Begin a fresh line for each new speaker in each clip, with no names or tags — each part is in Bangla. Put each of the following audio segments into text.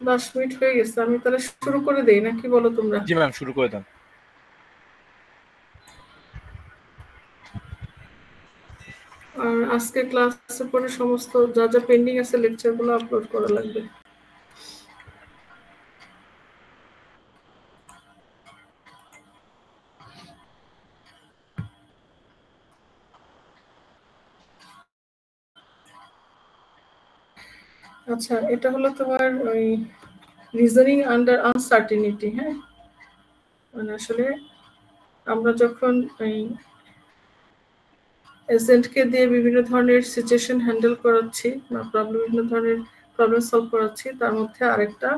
10 মিনিট হয়ে গেছে, আমি তাহলে শুরু করে দেই না, কি বলো তোমরা?
জি ম্যাম, শুরু করে দেন।
আর আজকে ক্লাসের পরে সমস্ত যা যা পেন্ডিং আছে লেকচারগুলো আপলোড করা লাগবে। আচ্ছা, এটা হলো তোমার ওই রিজনিং আন্ডার আনসার্টিনিটি। হ্যাঁ, মানে আসলে আমরা যখন এই এজেন্টকে দিয়ে বিভিন্ন ধরনের সিচুয়েশন হ্যান্ডেল করাচ্ছি বা বিভিন্ন ধরনের প্রবলেম সলভ করাচ্ছি, তার মধ্যে আরেকটা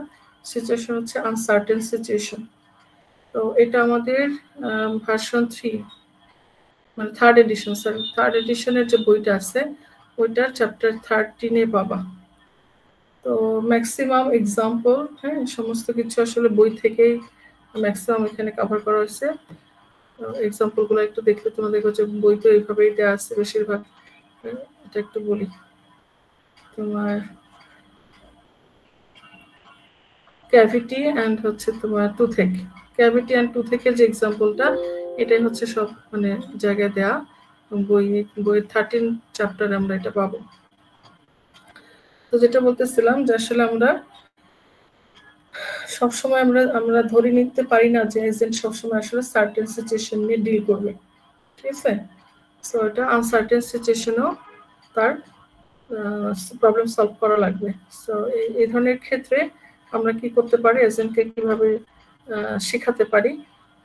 সিচুয়েশন হচ্ছে আনসার্টেন সিচুয়েশন। তো এটা আমাদের ভার্সন 3 মানে থার্ড এডিশনের যে বইটা আছে ওইটার চ্যাপ্টার 13-এ পাবা। তো ম্যাক্সিমাম এক্সাম্পল, হ্যাঁ, সমস্ত কিছু আসলে বই থেকেই ম্যাক্সিমাম এখানে কভার করা হয়েছে। এক্সাম্পলগুলো একটু দেখলে তোমরা দেখো যে বই তো এইভাবেই দেওয়া আছে বেশিরভাগ। এটা একটু বলি, তোমার ক্যাভিটি অ্যান্ড হচ্ছে তোমার টুথেক। ক্যাভিটি অ্যান্ড টুথেকের যে এক্সাম্পলটা, এটাই হচ্ছে সব মানে জায়গায় দেয়া। বইয়ের 13 চ্যাপ্টারে আমরা এটা পাবো। তো যেটা বলতেছিলাম যে আসলে আমরা সবসময় আমরা ধরে নিতে পারি না যে এজেন্ট সবসময় আসলে সার্টেন সিচুয়েশন নিয়ে ডিল করবে, ঠিক আছে? সো এটা আনসার্টেন সিচুয়েশনও তার প্রবলেম সলভ করা লাগবে। সো এই ধরনের ক্ষেত্রে আমরা কি করতে পারি, এজেন্টকে কিভাবে শেখাতে পারি,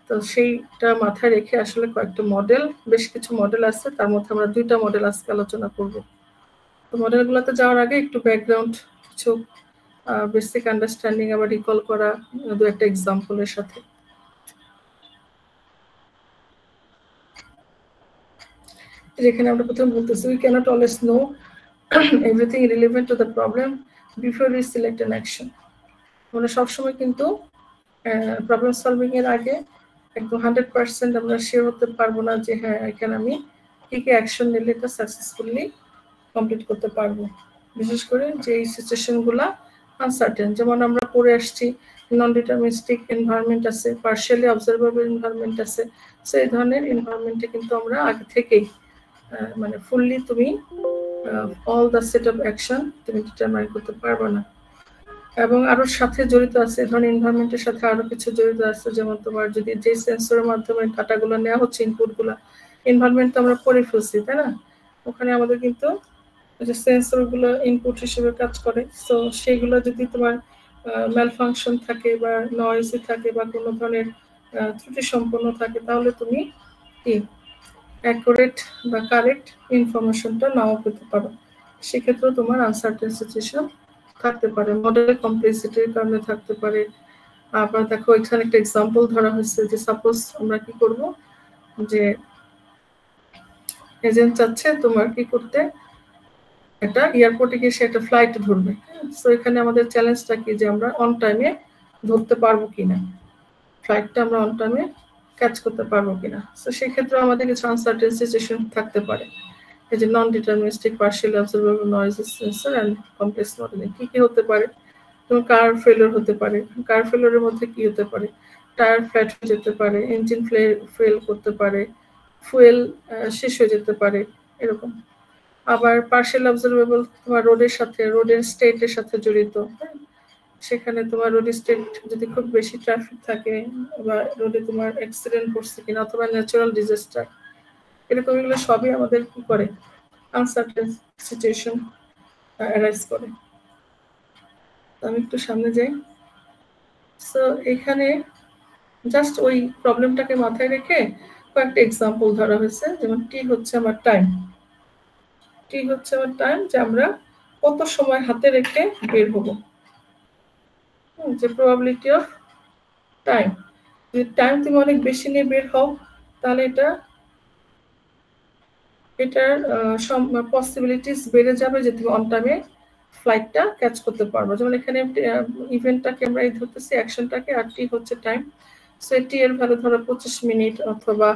তো সেইটা মাথায় রেখে আসলে কয়েকটা মডেল, বেশ কিছু মডেল আছে, তার মধ্যে আমরা 2টা মডেল আজকে আলোচনা করব। তো মডেলগুলোতে যাওয়ার আগে একটু ব্যাকগ্রাউন্ড কিছু বেসিক আন্ডারস্ট্যান্ডিং আবার রিকল করা 2-একটা এক্সাম্পলের সাথে। যেখানে আমরা প্রথমে বলতেছি we can't always know everything relevant to the problem before we select an action. আমরা সবসময় কিন্তু প্রবলেম সলভিং এর আগে একদম 100% আমরা শিওর হতে পারবো না যে হ্যাঁ এখানে আমি কি কি অ্যাকশন নিলে এটা সাকসেসফুলি কমপ্লিট করতে পারবো। বিশেষ করে যে এই সিচুয়েশনগুলো আনসার্টেন, যেমন আমরা পড়ে আসছি নন ডিটারমিনিস্টিক এনভায়রনমেন্ট আছে, পার্শিয়ালি অবজারভেবল এনভায়রনমেন্ট আছে। সো এই ধরনের এনভায়রনমেন্টে কিন্তু আমরা আগে থেকেই মানে ফুললি তুমি all the set of action তুমি ডিটারমাইন করতে পারবে না। এবং আরো সাথে জড়িত আছে ধরনের এনভায়রনমেন্টের সাথে আরো কিছু জড়িত আছে, যেমন তোমার যদি যে সেন্সরের মাধ্যমে ডাটাগুলো নেওয়া হচ্ছে, ইনপুটগুলো, এনভায়রনমেন্ট তো আমরা পড়ে ফেলছি, তাই না? ওখানে আমাদের কিন্তু যে সেন্সরগুলো ইনপুট হিসেবে কাজ করে, সো সেইগুলো যদি তোমার ম্যালফাংশন থাকে বা নয়েসি থাকে বা কোনো ধরনের ত্রুটি সম্পন্ন থাকে, তাহলে তুমি কি অ্যাকুরেট বা কারেক্ট ইনফরমেশনটা নাও পেতে পারো। সেক্ষেত্রেও তোমার আনসার্টেন সিচুয়েশন থাকতে পারে, মডেলের কমপ্লেক্সিটির কারণে থাকতে পারে। আবার দেখো এখানে একটা এক্সাম্পল ধরা হয়েছে যে সাপোজ আমরা কি করব, যে এজেন্ট চাচ্ছে তোমার কি করতে, একটা এয়ারপোর্টে গিয়ে সে একটা ফ্লাইট ধরবে। সো এখানে আমাদের চ্যালেঞ্জটা কি, যে আমরা অন টাইমে ধরতে পারবো কিনা, ফ্লাইটটা আমরা অন টাইমে ক্যাচ করতে পারবো কিনা। সো সেক্ষেত্রে আমাদের কিছু আনসার্টেন সিচুয়েশন থাকতে পারে। এই যে non deterministic partially observable noise sensor and complex modelling কি কি হতে পারে, যেমন কার ফেলিওর হতে পারে। কার ফেলিওরের মধ্যে কি হতে পারে, টায়ার ফ্ল্যাট হয়ে যেতে পারে, ইঞ্জিন ফেল করতে পারে, ফুয়েল শেষ হয়ে যেতে পারে, এরকম। আবার পার্শিয়াল অবজারভেবল তোমার রোডের সাথে, রোডের স্টেটের সাথে জড়িত। সেখানে তোমার রোড স্টেট যদি খুব বেশি ট্রাফিক থাকে বা রোডে তোমার অ্যাক্সিডেন্ট করছে কিনা, অথবা ন্যাচারাল ডিজাস্টার, এরকম এগুলো সবই আমাদের কি করে, আনসার্টেন সিচুয়েশন অ্যারাইজ করে। আমি একটু সামনে যাই। সো এখানে জাস্ট ওই প্রবলেমটাকে মাথায় রেখে কয়েকটা এক্সাম্পল ধরা হয়েছে, যেমন টি হচ্ছে আমার টাইম। টি হচ্ছে আমার টাইম, যে আমরা কত সময় হাতে রেখে বের হব, যে প্রবাবিলিটি অফ টাইম। যদি টাইম তুমি অনেক বেশি নিয়ে বের হও, তাহলে এটার পসিবিলিটিস বেড়ে যাবে যে তুমি অন টাইমে ফ্লাইটটা ক্যাচ করতে পারবো। যেমন এখানে ইভেন্টটাকে আমরা এই ধরতেছি অ্যাকশনটাকে, আর টি হচ্ছে টাইম। সো টি এর ভ্যালু ধরো 25 মিনিট, অথবা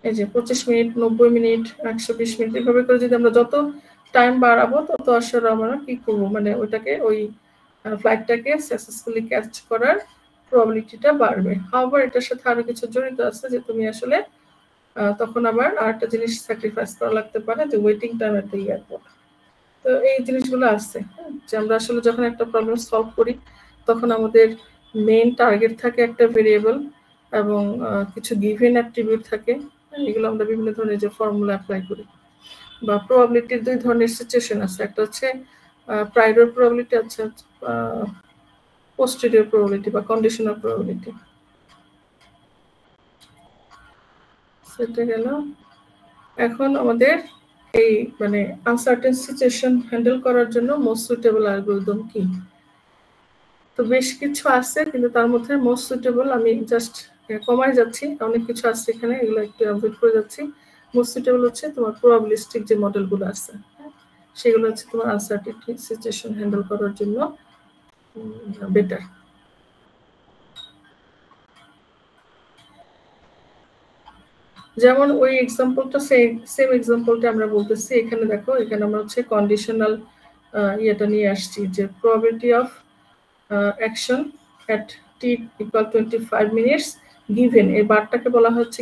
এই যে 25 মিনিট, 90 মিনিট, 120 মিনিট, এভাবে করে যদি আমরা যত টাইম বাড়াবো তত আসলে আমরা কি করবো, মানে ওইটাকে ওই ফ্লাইটটাকে সাকসেসফুলি ক্যাচ করার প্রবাবিলিটিটা বাড়বে। হাওয়ার এটার সাথে আরো কিছু জড়িত আছে যে তুমি আসলে তখন আবার আরেকটা জিনিস স্যাক্রিফাইস করা লাগতে পারে, যে waiting time at the airport. তো এই জিনিসগুলো আছে যে আমরা আসলে যখন একটা প্রবলেম সলভ করি তখন আমাদের মেইন টার্গেট থাকে একটা ভেরিয়েবল এবং কিছু গিভেন অ্যাট্রিবিউট থাকে, এগুলো আমরা বিভিন্ন ধরনের যে ফর্মুলা অ্যাপ্লাই করি। বা প্রবাবিলিটির দুই ধরনের সিচুয়েশন আছে, একটা হচ্ছে প্রাইডর প্রবাবিলিটি, আছে পোস্টেরিয়র প্রবাবিলিটি বা কন্ডিশনাল প্রবাবিলিটি। সেটা গেল। এখন আমাদের এই মানে আনসার্টেন সিচুয়েশন হ্যান্ডেল করার জন্য মোস্ট সুইটেবল অ্যালগরিদম কি। তো বেশ কিছু আছে, কিন্তু তার মধ্যে মোস্ট সুইটেবল আমি জাস্ট কমাই যাচ্ছি, অনেক কিছু আছে এখানে, এগুলো একটু অ্যাভয়েড করে যাচ্ছি। মোস্ট সুইটেবল হচ্ছে তোমার প্রবাবিলিস্টিক যে মডেলগুলো আছে, সেগুলো হচ্ছে তোমার আনসার্টেন সিচুয়েশন হ্যান্ডেল করার জন্য বেটার। যেমন ওই এক্সাম্পলটা সেম এক্সাম্পলটা আমরা বলতেছি, এখানে দেখো, এখানে আমরা হচ্ছে কন্ডিশনাল ইয়েটা নিয়ে আসছি, যে probability of action at T equal 25 minutes given, এই বারটাকে বলা হচ্ছে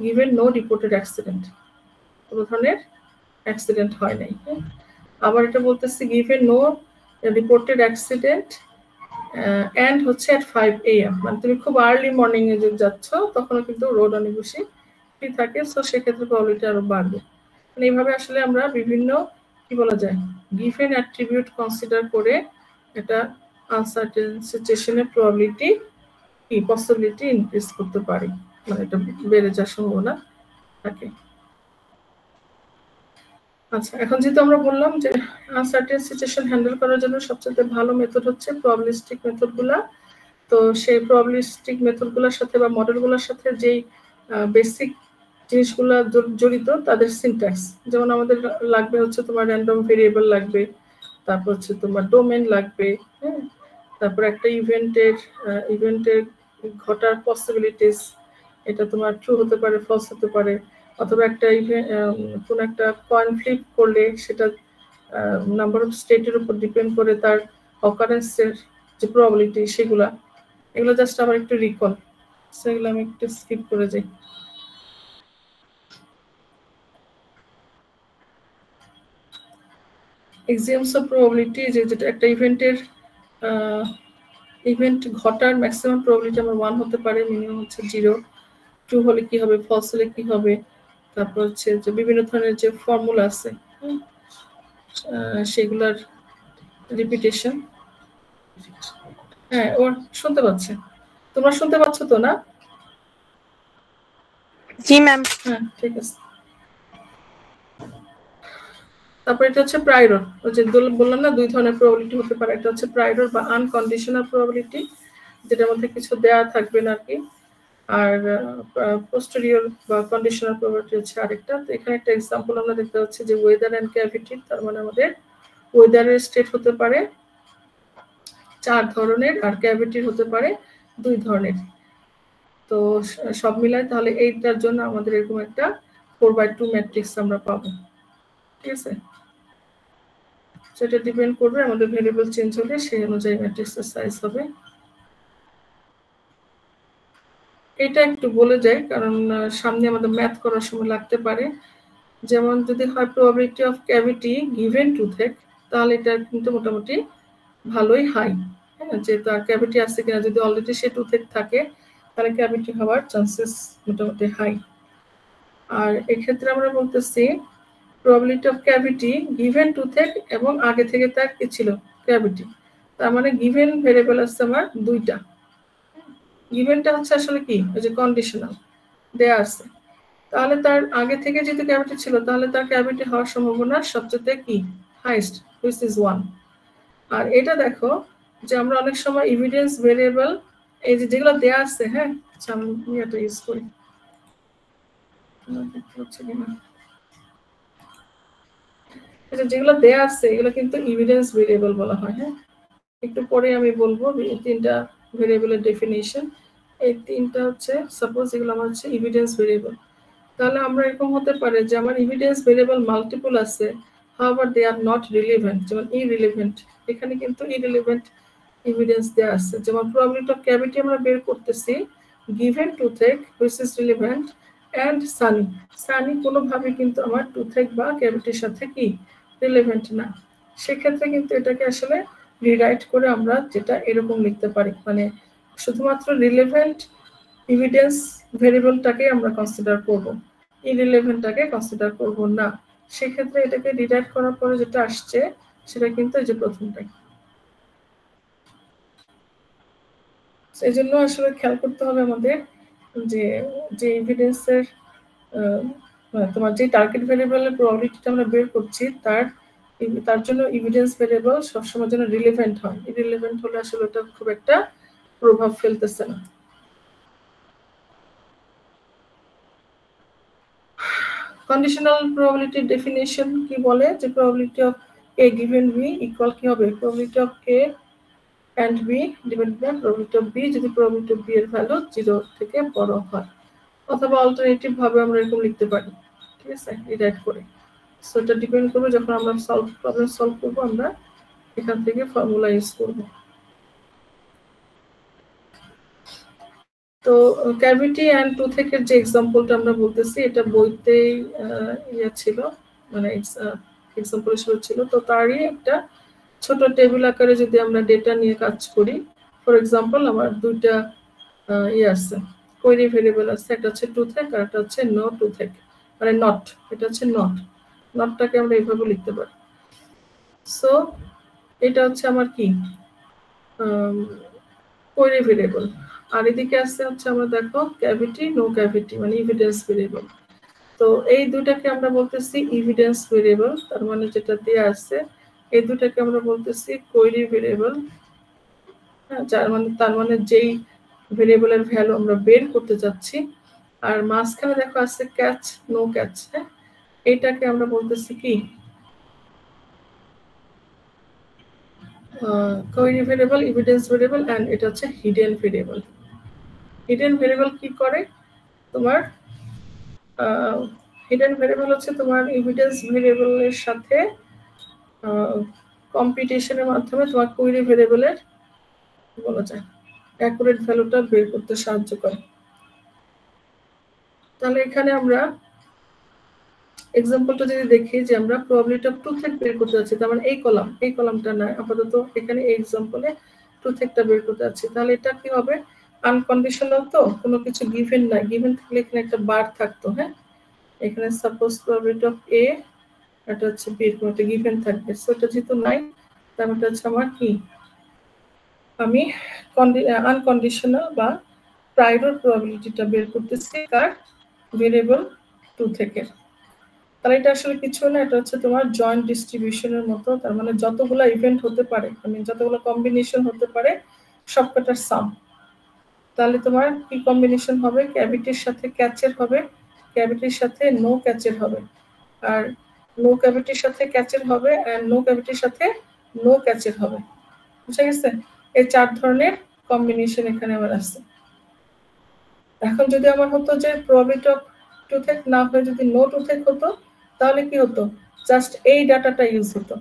গিভেন নো রিপোর্টেড অ্যাক্সিডেন্ট, কোনো ধরনের অ্যাক্সিডেন্ট হয় নাই। আবার এটা বলতেছি given no reported accident and হচ্ছে অ্যাট 5 AM, মানে তুমি খুব আর্লি মর্নিং এ যদি যাচ্ছ তখনও কিন্তু রোড অনেক বেশি ফ্রি থাকে, সো সেক্ষেত্রে প্রবাবিলিটি আরো বাড়বে। মানে এইভাবে আসলে আমরা বিভিন্ন কি বলা যায় গিভেন অ্যাট্রিবিউট কনসিডার করে এটা আনসার্টেন সিচুয়েশনের প্রবাবিলিটি কি পসিবিলিটি ইনক্রিজ করতে পারি, মানে এটা বেড়ে যাওয়ার সম্ভাবনা থাকে। আচ্ছা, এখন যেহেতু আমরা বললাম যে আনসার্টেন সিচুয়েশন হ্যান্ডেল করার জন্য সবচেয়ে ভালো মেথড হচ্ছে প্রবাবিলিস্টিক মেথডগুলা। তো সেই প্রবাবিলিস্টিক মেথডগুলোর সাথে বা মডেলগুলোর সাথে যেই বেসিক জিনিসগুলো জড়িত তাদের সিনট্যাক্স, যেমন আমাদের লাগবে হচ্ছে তোমার র্যান্ডম ভেরিয়েবল লাগবে, তারপর হচ্ছে তোমার ডোমেন লাগবে, হ্যাঁ, তারপর একটা ইভেন্টের ঘটার পসিবিলিটিস, এটা তোমার ট্রু হতে পারে, ফলস হতে পারে, অথবা একটা কোন একটা কয়েন ফ্লিপ করলে সেটা নাম্বার অফ স্টেটের উপর ডিপেন্ড করে তার অকারেন্সের যে প্রবাবিলিটি সেগুলা, এগুলো জাস্ট আবার একটু রিকল, সেগুলো আমি একটু স্কিপ করে যাই। এক্সিওমস অফ প্রবাবিলিটি, যেটা একটা ইভেন্ট ঘটার ম্যাক্সিমাম প্রবাবিলিটি আমার 1 হতে পারে, মিনিমাম হচ্ছে 0, ট্রু হলে কি হবে, ফলস হলে কি হবে, তারপর হচ্ছে যে বিভিন্ন ধরনের যে ফর্মুলা আছে সেগুলার রিপিটেশন। হ্যাঁ, ওর শুনতে পাচ্ছে, তোমরা শুনতে পাচ্ছ তো না?
জি ম্যাম।
হ্যাঁ, ঠিক আছে। তারপর এটা হচ্ছে প্রাইরর, ওই যে বললাম না দুই ধরনের প্রবাবিলিটি হতে পারে, একটা হচ্ছে প্রাইরর বা আনকন্ডিশনাল প্রবাবিলিটি, যেটার মধ্যে কিছু দেয়া থাকবে না আর কি, আর পোস্টেরিয়র বা কন্ডিশনাল প্রবাবিলিটি হচ্ছে আরেকটা। তো এখানে একটা এক্সাম্পল আমরা দেখতে পাচ্ছি যে ওয়েদার এন্ড ক্যাভিটি, তার মানে আমাদের ওয়েদারের স্টেট হতে পারে 4 ধরনের আর ক্যাভিটির হতে পারে 2 ধরনের। তো সব মিলায় তাহলে এইটার জন্য আমাদের এরকম একটা 4/2 ম্যাট্রিক্স আমরা পাবো, ঠিক আছে। সেটা ডিপেন্ড করবে আমাদের ভেরিয়েবল চেঞ্জ হলে সেই অনুযায়ী ম্যাট্রিক্সের সাইজ হবে। এটা একটু বলে যাই কারণ সামনে আমাদের ম্যাথ করার সময় লাগতে পারে। যেমন যদি হয় probability of cavity given toothache, তাহলে এটা কিন্তু মোটামুটি ভালোই হাই, হ্যাঁ, যে তার ক্যাভিটি আছে কিনা, যদি অলরেডি সে টুথেক থাকে তাহলে ক্যাভিটি হওয়ার চান্সেস মোটামুটি হাই। আর এক্ষেত্রে আমরা বলতেছি probability of cavity given toothache এবং আগে থেকে তার কি ছিল ক্যাভিটি, তার মানে গিভেন ভেরিয়েবল আছে আমার 2টা। গিভেনটা হচ্ছে আসলে কি, ওই যে কন্ডিশনাল দেয়া আছে, তাহলে তার আগে থেকে যেহেতু ক্যাভিটি ছিল তাহলে তার ক্যাভিটি হওয়ার সম্ভাবনা সবচেয়ে কি হাইস্ট, হুইচ ইজ 1। আর এটা দেখো যে আমরা অনেক সময় এভিডেন্স ভেরিয়েবল এই যে যেগুলো দেয়া আছে, হ্যাঁ, আমি এটা ইউজ করি, যেগুলো দেয়া আছে এগুলো কিন্তু এভিডেন্স ভেরিয়েবল বলা হয়। হ্যাঁ, একটু পরে আমি বলবো এই 3টা ভেরিয়েবলের ডেফিনিশন। এই 3টা হচ্ছে সাপোজ এগুলো আমার হচ্ছে এভিডেন্স ভেরিয়েবল। তাহলে আমরা এরকম হতে পারে যে আমার এভিডেন্স ভেরিয়েবল মাল্টিপল আছে, however they are not relevant, যেমন irrelevant, এখানে কিন্তু irrelevant evidence দেয়া আছে। যেমন probability of cavity আমরা বের করতেছি given toothache which is relevant and sunny, sunny কোনোভাবে কিন্তু আমার toothache বা ক্যাভিটির সাথে কি রিলেভেন্ট না। সেক্ষেত্রে কিন্তু এটাকে আসলে রিরাইট করে আমরা যেটা এরকম লিখতে পারি, মানে শুধুমাত্র রিলেভেন্ট এভিডেন্স ভেরিয়েবলটাকে আমরা কনসিডার করব, ইররিলেভেন্টটাকে কনসিডার করব না। সেক্ষেত্রে এটাকে রিরাইট করার পরে যেটা আসছে সেটা কিন্তু এই যে প্রথমটাই। সেই জন্য আসলে খেয়াল করতে হবে আমাদের যে যে এভিডেন্সের তোমার যে টার্গেট ভেরিয়েবলের প্রবাবিলিটিটা আমরা বের করছি তার জন্য এভিডেন্স ভেরিয়েবল সবসময় যেন রিলেভেন্ট হয়। ইররিলেভেন্ট হলে আসলে ওটা খুব একটা প্রভাব ফেলতেছে না। কন্ডিশনাল প্রবাবিলিটি ডেফিনেশন কি বলে, যে probability of A given B equal কি হবে, probability of A and b divided by probability of B যদি প্রবাবিলিটি অফ বি এর ভ্যালু 0 থেকে বড় হয়, অথবা অল্টারনেটিভ ভাবে আমরা এরকম লিখতে পারি, ঠিক আছে, রিরাইট করে। সো এটা ডিপেন্ড করবে যখন আমরা প্রবলেম সলভ করব আমরা এখান থেকে ফর্মুলা ইউজ করব। তো ক্যাভিটি অ্যান্ড টুথেকের যে এক্সাম্পলটা আমরা বলতেছি এটা বইতেই ইয়ে ছিল, মানে এক্সাম্পল হিসেবে ছিল। তো তারই একটা ছোট টেবিল আকারে যদি আমরা ডেটা নিয়ে কাজ করি, ফর এক্সাম্পল আমার দুইটা ইয়ে আছে, কোয়েরি ভেরিয়েবল আছে, একটা হচ্ছে টুথেক আর একটা হচ্ছে নো টুথেক, মানে নট, এটা হচ্ছে নট, নটটাকে আমরা এইভাবে লিখতে পারি। সো এটা হচ্ছে আমার কি কোয়েরি ভেরিয়েবল, আর এদিকে আছে হচ্ছে আমরা দেখো ক্যাভিটি নো ক্যাভিটি, মানে এভিডেন্স ভেরিয়েবল। তো এই দুটাকে আমরা বলতেছি এভিডেন্স ভেরিয়েবল, তার মানে যেটা দেয়া আছে এই দুটাকে আমরা বলতেছি কোয়েরি ভেরিয়েবল, তার মানে যেই ভেরিয়েবলের ভ্যালু আমরা বের করতে যাচ্ছি। আর মাঝখানে দেখো আছে ক্যাচ নো ক্যাচ, হ্যাঁ, এইটাকে আমরা বলতেছি কি query variable, evidence variable, and এটা হচ্ছে হিডেন ভেরিয়েবল। হিডেন ভেরিয়েবল কি করে, তোমার হিডেন ভেরিয়েবল হচ্ছে তোমার এভিডেন্স ভেরিয়েবলের সাথে কম্পিটিশনের মাধ্যমে তোমার কোয়েরি ভেরিয়েবলের বলা যায় অ্যাকুরেট ভ্যালুটা বের করতে সাহায্য করে। তাহলে এখানে আমরা এক্সাম্পলটা যদি দেখি যে আমরা প্রবাবিলিটি অফ টুথেক বের করতে যাচ্ছি, তার মানে এই কলামটা নয়, আপাতত এখানে এই এক্সাম্পলে টুথেকটা বের করতে যাচ্ছি, তাহলে এটা কি হবে আনকন্ডিশনাল, তো কোনো কিছু গিভেন নাই, গিভেন থাকলে এখানে একটা বার থাকতো, হ্যাঁ, এখানে সাপোজ প্রবাবিলিটি অফ এ, এটা হচ্ছে বি, এরকম একটা গিভেন থাকবে। সো এটা যেহেতু নাই, তার মানে হচ্ছে আমার কি আমি আনকন্ডিশনাল বা প্রাইরর প্রবাবিলিটিটা বের করতেছি কার ভেরিয়েবল টুথেকের। তাহলে এটা আসলে কিছু না, এটা হচ্ছে তোমার জয়েন্ট ডিস্ট্রিবিউশনের মতো, তার মানে যতগুলো ইভেন্ট হতে পারে, মানে যতগুলো কম্বিনেশন হতে পারে সবকটার সাম। তাহলে তোমার কি কম্বিনেশন হবে, ক্যাভিটির সাথে ক্যাচের হবে, ক্যাভিটির সাথে নো ক্যাচের হবে, আর নো ক্যাভিটির সাথে ক্যাচের হবে, আর নো ক্যাভিটির সাথে নো ক্যাচের হবে। বুঝা গেছে? এই 4 ধরনের কম্বিনেশন এখানে আমার আছে। এখন যদি আমার হতো যে প্রবাবিলিটি অফ টুথেক না হয়ে যদি নো টুথেক হতো, তাহলে কি হতো, জাস্ট এই ডাটাটা ইউজ হতো।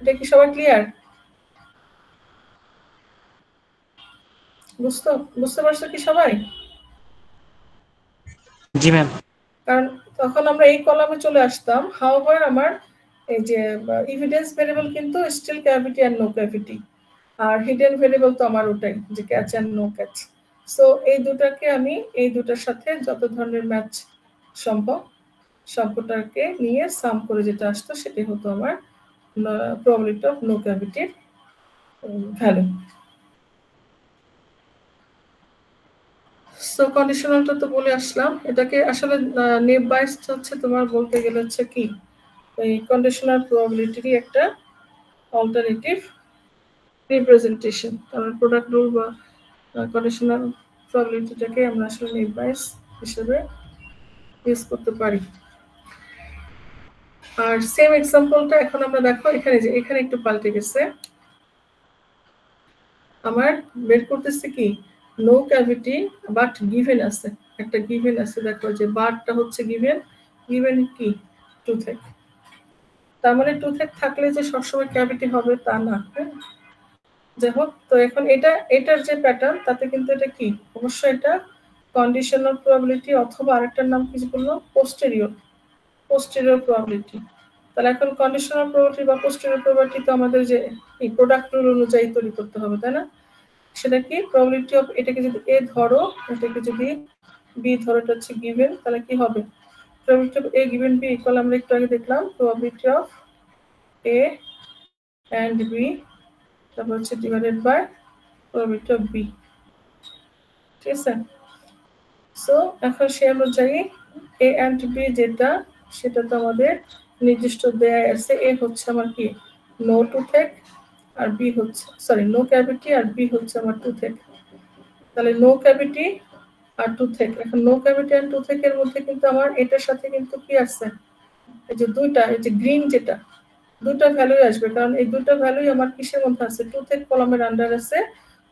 এটা কি সবাই ক্লিয়ার? বুঝতে পারছো কি সবাই?
জি ম্যাম।
কারণ তখন আমরা এই কলামে চলে আসতাম, হাউএভার আমার এই যে এভিডেন্স ভেরিয়েবল কিন্তু still cavity and no cavity, আর হিডেন ভেরিয়েবল তো আমার ওটাই যে catch and no catch. So এই দুটাকে আমি এই দুটার সাথে যত ধরনের ম্যাচ সম্ভব সবকটাকে নিয়ে সাম করে যেটা আসতো সেটাই হতো আমার প্রবাবিলিটি অফ নো ক্যাভিটির ভ্যালু। সো কন্ডিশনালটা তো বলে আসলাম, এটাকে আসলে নেব বাইসড হচ্ছে তোমার বলতে গেলে হচ্ছে কি এই কন্ডিশনাল প্রবাবিলিটিরই একটা অল্টারনেটিভ রিপ্রেজেন্টেশন। কারণ প্রোডাক্ট রুল বা কন্ডিশনাল প্রবাবিলিটিটাকে আমরা আসলে নেব বাইস হিসেবে ইউজ করতে পারি। আর সেম এক্সাম্পলটা এখন আমরা দেখো এখানে যে এখানে একটু পাল্টে গেছে, আমার বের করতেছে কি নো ক্যাভিটি বাট গিভেন আছে, একটা গিভেন আছে, দেখো যে বারটা হচ্ছে গিভেন কি টুথেক। তার মানে টুথেক থাকলে যে সবসময় ক্যাভিটি হবে তা না। যাই হোক, তো এখন এটার যে প্যাটার্ন তাতে কিন্তু এটা কি অবশ্যই এটা কন্ডিশনাল প্রবাবিলিটি অথবা আরেকটার নাম কি বললো পোস্টেরিয়র প্রবাবিলিটি। তাহলে এখন কন্ডিশনাল প্রবাবিলিটি বা পোস্টেরিয়র প্রবাবিলিটি তো আমাদের যে প্রোডাক্ট রুল অনুযায়ী তৈরি করতে হবে, তাই না? সেটা কি প্রবাবিলিটি অফ, এটাকে যদি এ ধরো, এটাকে যদি বি ধরো, এটা হচ্ছে গিভেন, তাহলে কি হবে probability of A given B equal, আমরা একটু আগে দেখলাম probability of A and B, তারপর হচ্ছে divided by probability of B. ঠিক আছে, সো এখন সে অনুযায়ী এ এন্ড বি যেটা, সেটা তো আমাদের নির্দিষ্ট দেয়া আছে। এ হচ্ছে আমার কি নো টুথেক, আর বি হচ্ছে নো ক্যাভিটি, আর বি হচ্ছে আমার টুথেক। তাহলে নো ক্যাভিটি আর টুথেক, এখন নো ক্যাভিটি আর টুথেকের মধ্যে কিন্তু আমার এটার সাথে কিন্তু কি আছে, এই যে দুইটা, এই যে গ্রিন যেটা, দুটো ভ্যালুই আসবে, কারণ এই দুটো ভ্যালুই আমার কিসের মধ্যে আছে, টুথেক কলামের আন্ডার আছে,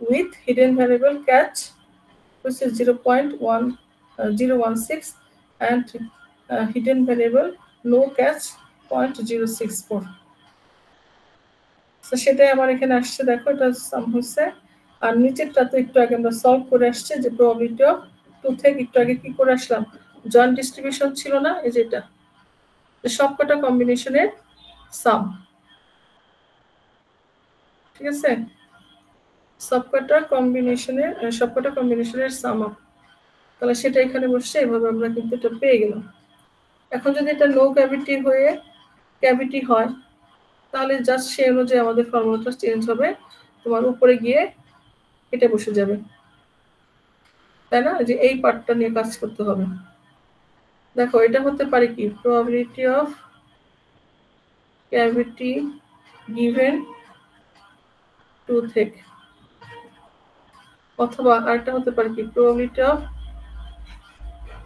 with hidden variable catch which is 0.016 and hidden variable no catch 0.064. তো সেটাই আমার এখানে আসছে, দেখো এটা সাম হচ্ছে। আর নিচেরটা তো একটু আগে আমরা সলভ করে আসছে, যে প্রবাবিলিটি অফ টুথেক একটু আগে কি করে আসলাম, জয়েন্ট ডিস্ট্রিবিউশন ছিল না, এই যেটা সবকটা কম্বিনেশনের সাম। ঠিক আছে, সবকটা কম্বিনেশনের সাম আপ, তাহলে সেটা এখানে বসছে, এভাবে আমরা কিন্তু এটা পেয়ে গেলাম। এখন যদি এটা নো ক্যাভিটি হয়ে ক্যাভিটি হয়, তাহলে জাস্ট সেই অনুযায়ী আমাদের ফর্মুলাটা চেঞ্জ হবে, তোমার উপরে গিয়ে এটা বসে যাবে, তাই না? যে এই পার্টটা নিয়ে কাজ করতে হবে। দেখো এটা হতে পারে কি probability of cavity given toothache, অথবা আরেকটা হতে পারে কি probability of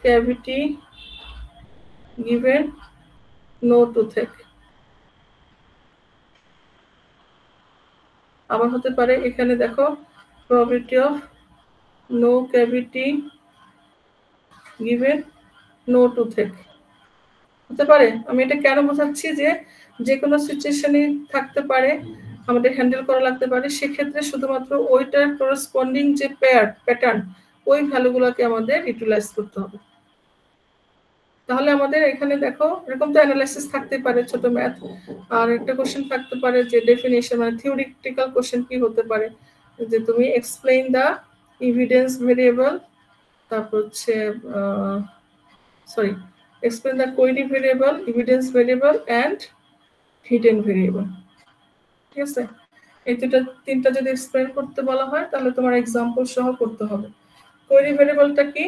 cavity given no toothache. আবার হতে পারে এখানে দেখো probability of no cavity given no toothache হতে পারে। আমি এটা কেন বোঝাচ্ছি, যে কোনো সিচুয়েশনে থাকতে পারে, আমাদের হ্যান্ডেল করা লাগতে পারে, সেক্ষেত্রে শুধুমাত্র ওইটার করসপন্ডিং যে প্যাটার্ন, ওই ভ্যালুগুলোকে আমাদের ইউটিলাইজ করতে হবে। তাহলে আমাদের এখানে দেখো এরকম তো অ্যানালাইসিস থাকতে পারে, ছোট ম্যাথ, আর একটা কোশ্চেন থাকতে পারে যে ডেফিনেশন, মানে থিওরিটিক্যাল কোশ্চেন কি হতে পারে, যে তুমি এক্সপ্লেইন দা এভিডেন্স ভেরিয়েবল, তারপর হচ্ছে explain the query variable, evidence variable and hidden variable. ঠিক আছে, এই তিনটা যদি এক্সপ্লেন করতে বলা হয়, তাহলে তোমার এক্সাম্পল সহ করতে হবে। কোয়েরি ভেরিয়েবলটা কি,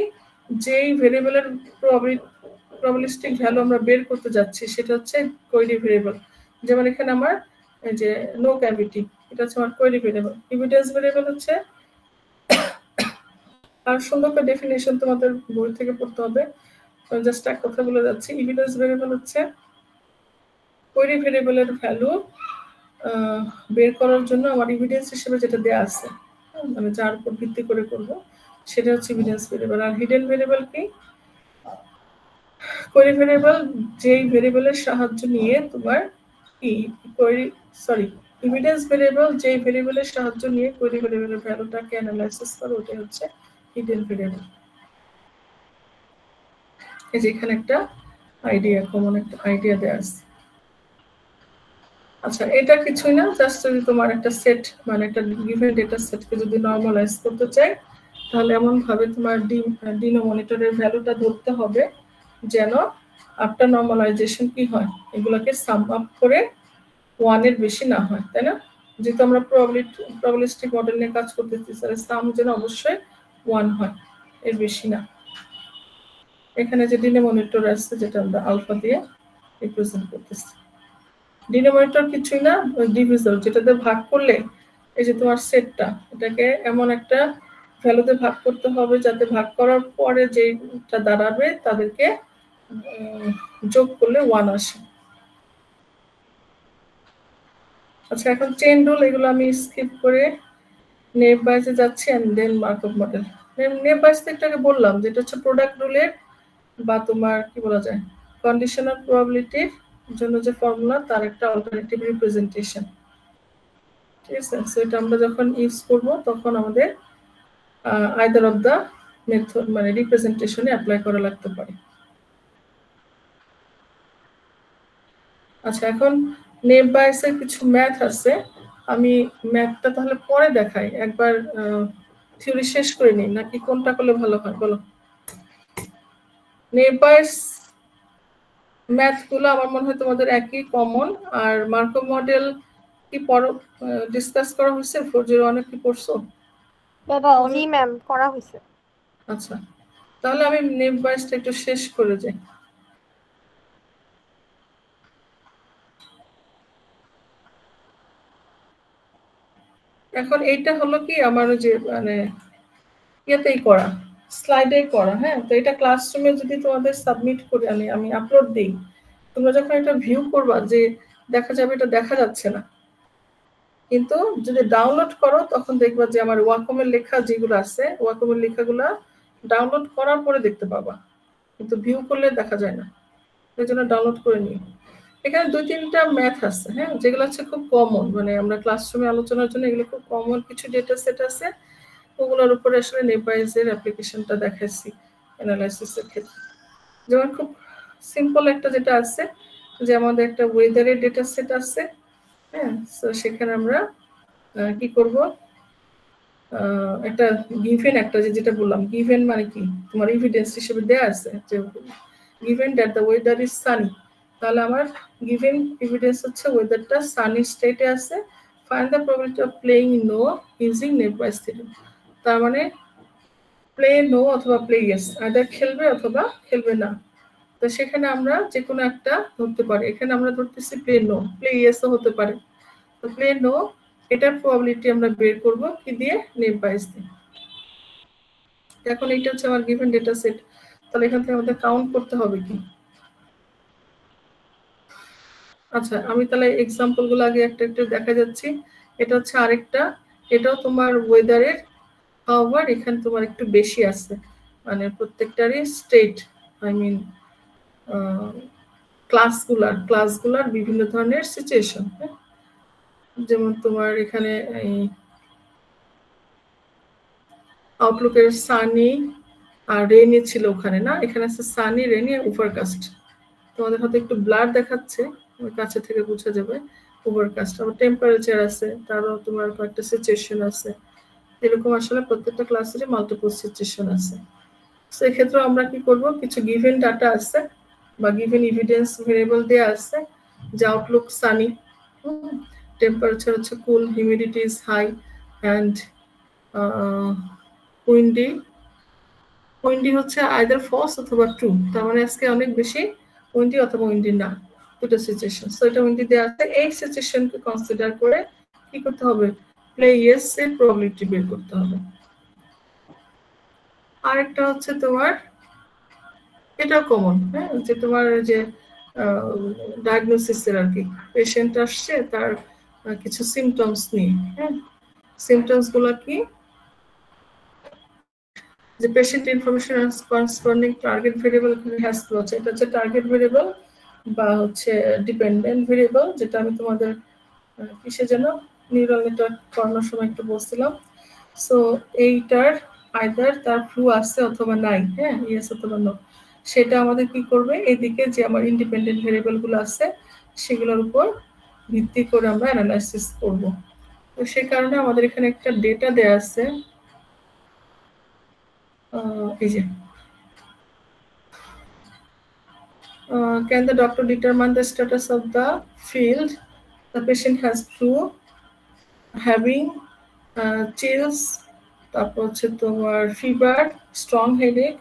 যেই ভেরিয়েবলের প্রবাবিলিস্টিক ভ্যালু আমরা বের করতে যাচ্ছি, সেটা হচ্ছে কোয়েরি ভেরিয়েবল। যেমন এখানে আমার এই যে নো ক্যাভিটি, এটা হচ্ছে আমার কোয়েরি ভেরিয়েবল। এভিডেন্স ভেরিয়েবল হচ্ছে, আর সুন্দর করে ডেফিনেশন তোমাদের বই থেকে পড়তে হবে, জাস্ট এক কথা বলে যাচ্ছি। এভিডেন্স ভেরিয়েবল হচ্ছে কোয়েরি ভেরিয়েবলের ভ্যালু বের করার জন্য আমার এভিডেন্স হিসেবে যেটা দেয়া আছে, মানে যার উপর ভিত্তি করে করব, সেটা হচ্ছে এভিডেন্স ভেরিয়েবল। আর হিডেন ভেরিয়েবল কি, কোয়েরি ভেরিয়েবল যেই ভেরিয়েবলের সাহায্য নিয়ে তোমার কি এভিডেন্স ভেরিয়েবল যেই ভেরিয়েবলের সাহায্য নিয়ে কোয়েরি ভেরিয়েবলের ভ্যালুটাকে অ্যানালাইসিস করে, ওটা হচ্ছে হিডেন ভেরিয়েবল। এই যে এখানে একটা আইডিয়া, কমন একটা আইডিয়া দেয়া আছে। আচ্ছা, এটা কিছুই না, জাস্ট যদি তোমার একটা সেট, মানে একটা গিভেন ডেটা সেটকে যদি নরমালাইজ করতে চাই, তাহলে এমন ভাবে তোমার ডিনোমিনেটরের ভ্যালুটা ধরতে হবে যেন আফটার নরমালাইজেশন কি হয়, এগুলোকে সাম আপ করে 1 এর বেশি না হয়, তাই না? যেহেতু আমরা প্রবাবিলিস্টিক মডেল নিয়ে কাজ করতেছি, তাহলে সাম যেন অবশ্যই 1 হয়, এর বেশি না। এখানে যে ডিনোমিনেটর আছে, যেটা আমরা আলফা দিয়ে রিপ্রেজেন্ট করতেছি, ডিনোমিনেটর কিছুই না, ডিভিজর, যেটাতে ভাগ করলে এই যে তোমার সেটটা, এটাকে এমন একটা ভ্যালুতে ভাগ করতে হবে যাতে ভাগ করার পরে যেটা দাঁড়াবে তাদেরকে যোগ করলে 1 আসে। আচ্ছা, এখন চেইন রুল এগুলো আমি স্কিপ করে নেম ওয়াইজে যাচ্ছি, and then Markov model. Naive Bayes একটাকে বললাম, যেটা হচ্ছে প্রোডাক্ট রুলের বা তোমার কি বলা যায় কন্ডিশনাল প্রবাবিলিটির জন্য যে ফর্মুলা তার একটা অল্টারনেটিভ রিপ্রেজেন্টেশন, ঠিক আছে। সো এটা আমরা যখন ইউজ করব তখন আমাদের আইদার অফ দ্য মেথড মানে রিপ্রেজেন্টেশনে অ্যাপ্লাই করা লাগতে পারে। আচ্ছা, এখন নেম বাইসের কিছু ম্যাথ আছে, আমি ম্যাথটা তাহলে পরে দেখাই, একবার থিওরি শেষ করে নিই নাকি কোনটা করলে ভালো হয় বলো? নেম বাইস ম্যাথগুলো আমার মনে হয় তোমাদের একই কমন। আর মার্কো মডেল কি ডিসকাস করা হয়েছে 401 কি পড়ছো?
জি ম্যাম, করা হয়েছে।
আচ্ছা, তাহলে আমি নেম বাইসটা একটু শেষ করে যাই। এখন এইটা হলো কি আমার যে মানে ইয়েতেই করা, স্লাইডেই করা, হ্যাঁ। তো এটা ক্লাসরুমে যদি তোমাদের সাবমিট করে আমি আপলোড দিই, তোমরা যখন এটা ভিউ করবা যে দেখা যাবে এটা দেখা যাচ্ছে না, কিন্তু যদি ডাউনলোড করো তখন দেখবা যে আমার ওয়াকমের লেখা যেগুলো আছে ওয়াকমের লেখাগুলো ডাউনলোড করার পরে দেখতে পাবা, কিন্তু ভিউ করলে দেখা যায় না। এই জন্য ডাউনলোড করে নিই। এখানে 2-3টা ম্যাথ আছে, হ্যাঁ, যেগুলো হচ্ছে খুব কমন, মানে আমরা ক্লাসরুমে আলোচনার জন্য এগুলো খুব কমন কিছু ডেটা সেট আছে, ওগুলোর উপরে আসলে নেবাইজের অ্যাপ্লিকেশনটা দেখাচ্ছি অ্যানালাইসিসের ক্ষেত্রে। যেমন খুব সিম্পল একটা যেটা আছে যে আমাদের একটা ওয়েদারের ডেটা সেট আছে, হ্যাঁ। সো সেখানে আমরা কি করব, একটা গিভেন একটা যেটা বললাম, গিভেন মানে কি তোমার এভিডেন্স হিসেবে দেয়া আছে যে given that the weather is sunny, তাহলে আমার গিভেন এভিডেন্স হচ্ছে ওয়েদারটা সানি স্টেটে আছে, find the probability of playing no using naive Bayes theorem. তার মানে প্লে নো অথবা প্লে ইয়েস, আইদার খেলবে অথবা খেলবে না। তো সেখানে আমরা যে কোনো একটা ধরতে পারি, এখানে আমরা ধরতেছি প্লে নো, প্লে ইয়েসও হতে পারে। তো প্লে নো এটার প্রবাবিলিটি আমরা বের করব কি দিয়ে, নেবাইজ দিয়ে। এখন এটা হচ্ছে আমার গিভেন ডেটা সেট, তাহলে এখান থেকে আমাদের কাউন্ট করতে হবে কি। আচ্ছা, আমি তাহলে এক্সাম্পল গুলো আগে একটা একটা দেখা যাচ্ছি। এটা হচ্ছে আরেকটা, এটাও তোমার ওয়েদারের, হাওয়ার এখানে তোমার একটু বেশি আছে, মানে প্রত্যেকটারই স্টেট আই মিন ক্লাসগুলার বিভিন্ন ধরনের সিচুয়েশন, হ্যাঁ। যেমন তোমার এখানে এই আউটলুকের সানি আর রেনি ছিল ওখানে, না এখানে আছে সানি রেনি ওভারকাস্ট। তোমাদের হয়তো একটু ব্লার দেখাচ্ছে, ওই কাছে থেকে বোঝা যাবে ওভারকাস্ট। আবার টেম্পারেচার আছে, তারও তোমার কয়েকটা সিচুয়েশন আছে, এরকম আসলে প্রত্যেকটা ক্লাসেরই মাল্টিপল সিচুয়েশন আছে। তো এক্ষেত্রে আমরা কি করব, কিছু গিভেন ডাটা আছে বা গিভেন এভিডেন্স ভেরিয়েবল দেয়া আছে, যে আউটলুক সানি, টেম্পারেচার হচ্ছে cool, humidity is high and windy. Windy হচ্ছে আইদার ফলস অথবা ট্রু, তার মানে আজকে অনেক বেশি উইন্ডি অথবা উইন্ডি না, দুটো সিচুয়েশন। সো এটা উইন্ডি দেওয়া আছে, এই সিচুয়েশনকে কনসিডার করে কি করতে হবে, প্লে ইয়েস এর প্রবাবিলিটি বের করতে হবে। আরেকটা হচ্ছে তোমার, এটা কমন, হ্যাঁ, যে তোমার যে ডায়াগনোসিসের আর কি, পেশেন্ট আসছে তার কিছু সিমটমস নিয়ে, হ্যাঁ। সিমটমস গুলো কি, যে patient information corresponding target variable has to আছে, এটা হচ্ছে টার্গেট ভেরিয়েবল বা হচ্ছে ডিপেন্ডেন্ট ভেরিয়েবল, যেটা আমি তোমাদের কিসে যেন নিউরাল নেটওয়ার্ক করানোর সময় একটু বলছিলাম। সো এইটার আইদার তার ফ্লু আছে অথবা নাই, হ্যাঁ, ইয়েস অথবা নো, সেটা আমাদের কি করবে, এদিকে যে আমার ইন্ডিপেন্ডেন্ট ভেরিয়েবল গুলো আছে সেগুলোর উপর ভিত্তি করে আমরা অ্যানালাইসিস করব। তো সেই কারণে আমাদের এখানে একটা ডেটা দেয়া আছে, এই যে can the doctor determine the status of the field the patient has flu, having chills, তারপর হচ্ছে তোমার fever, strong headache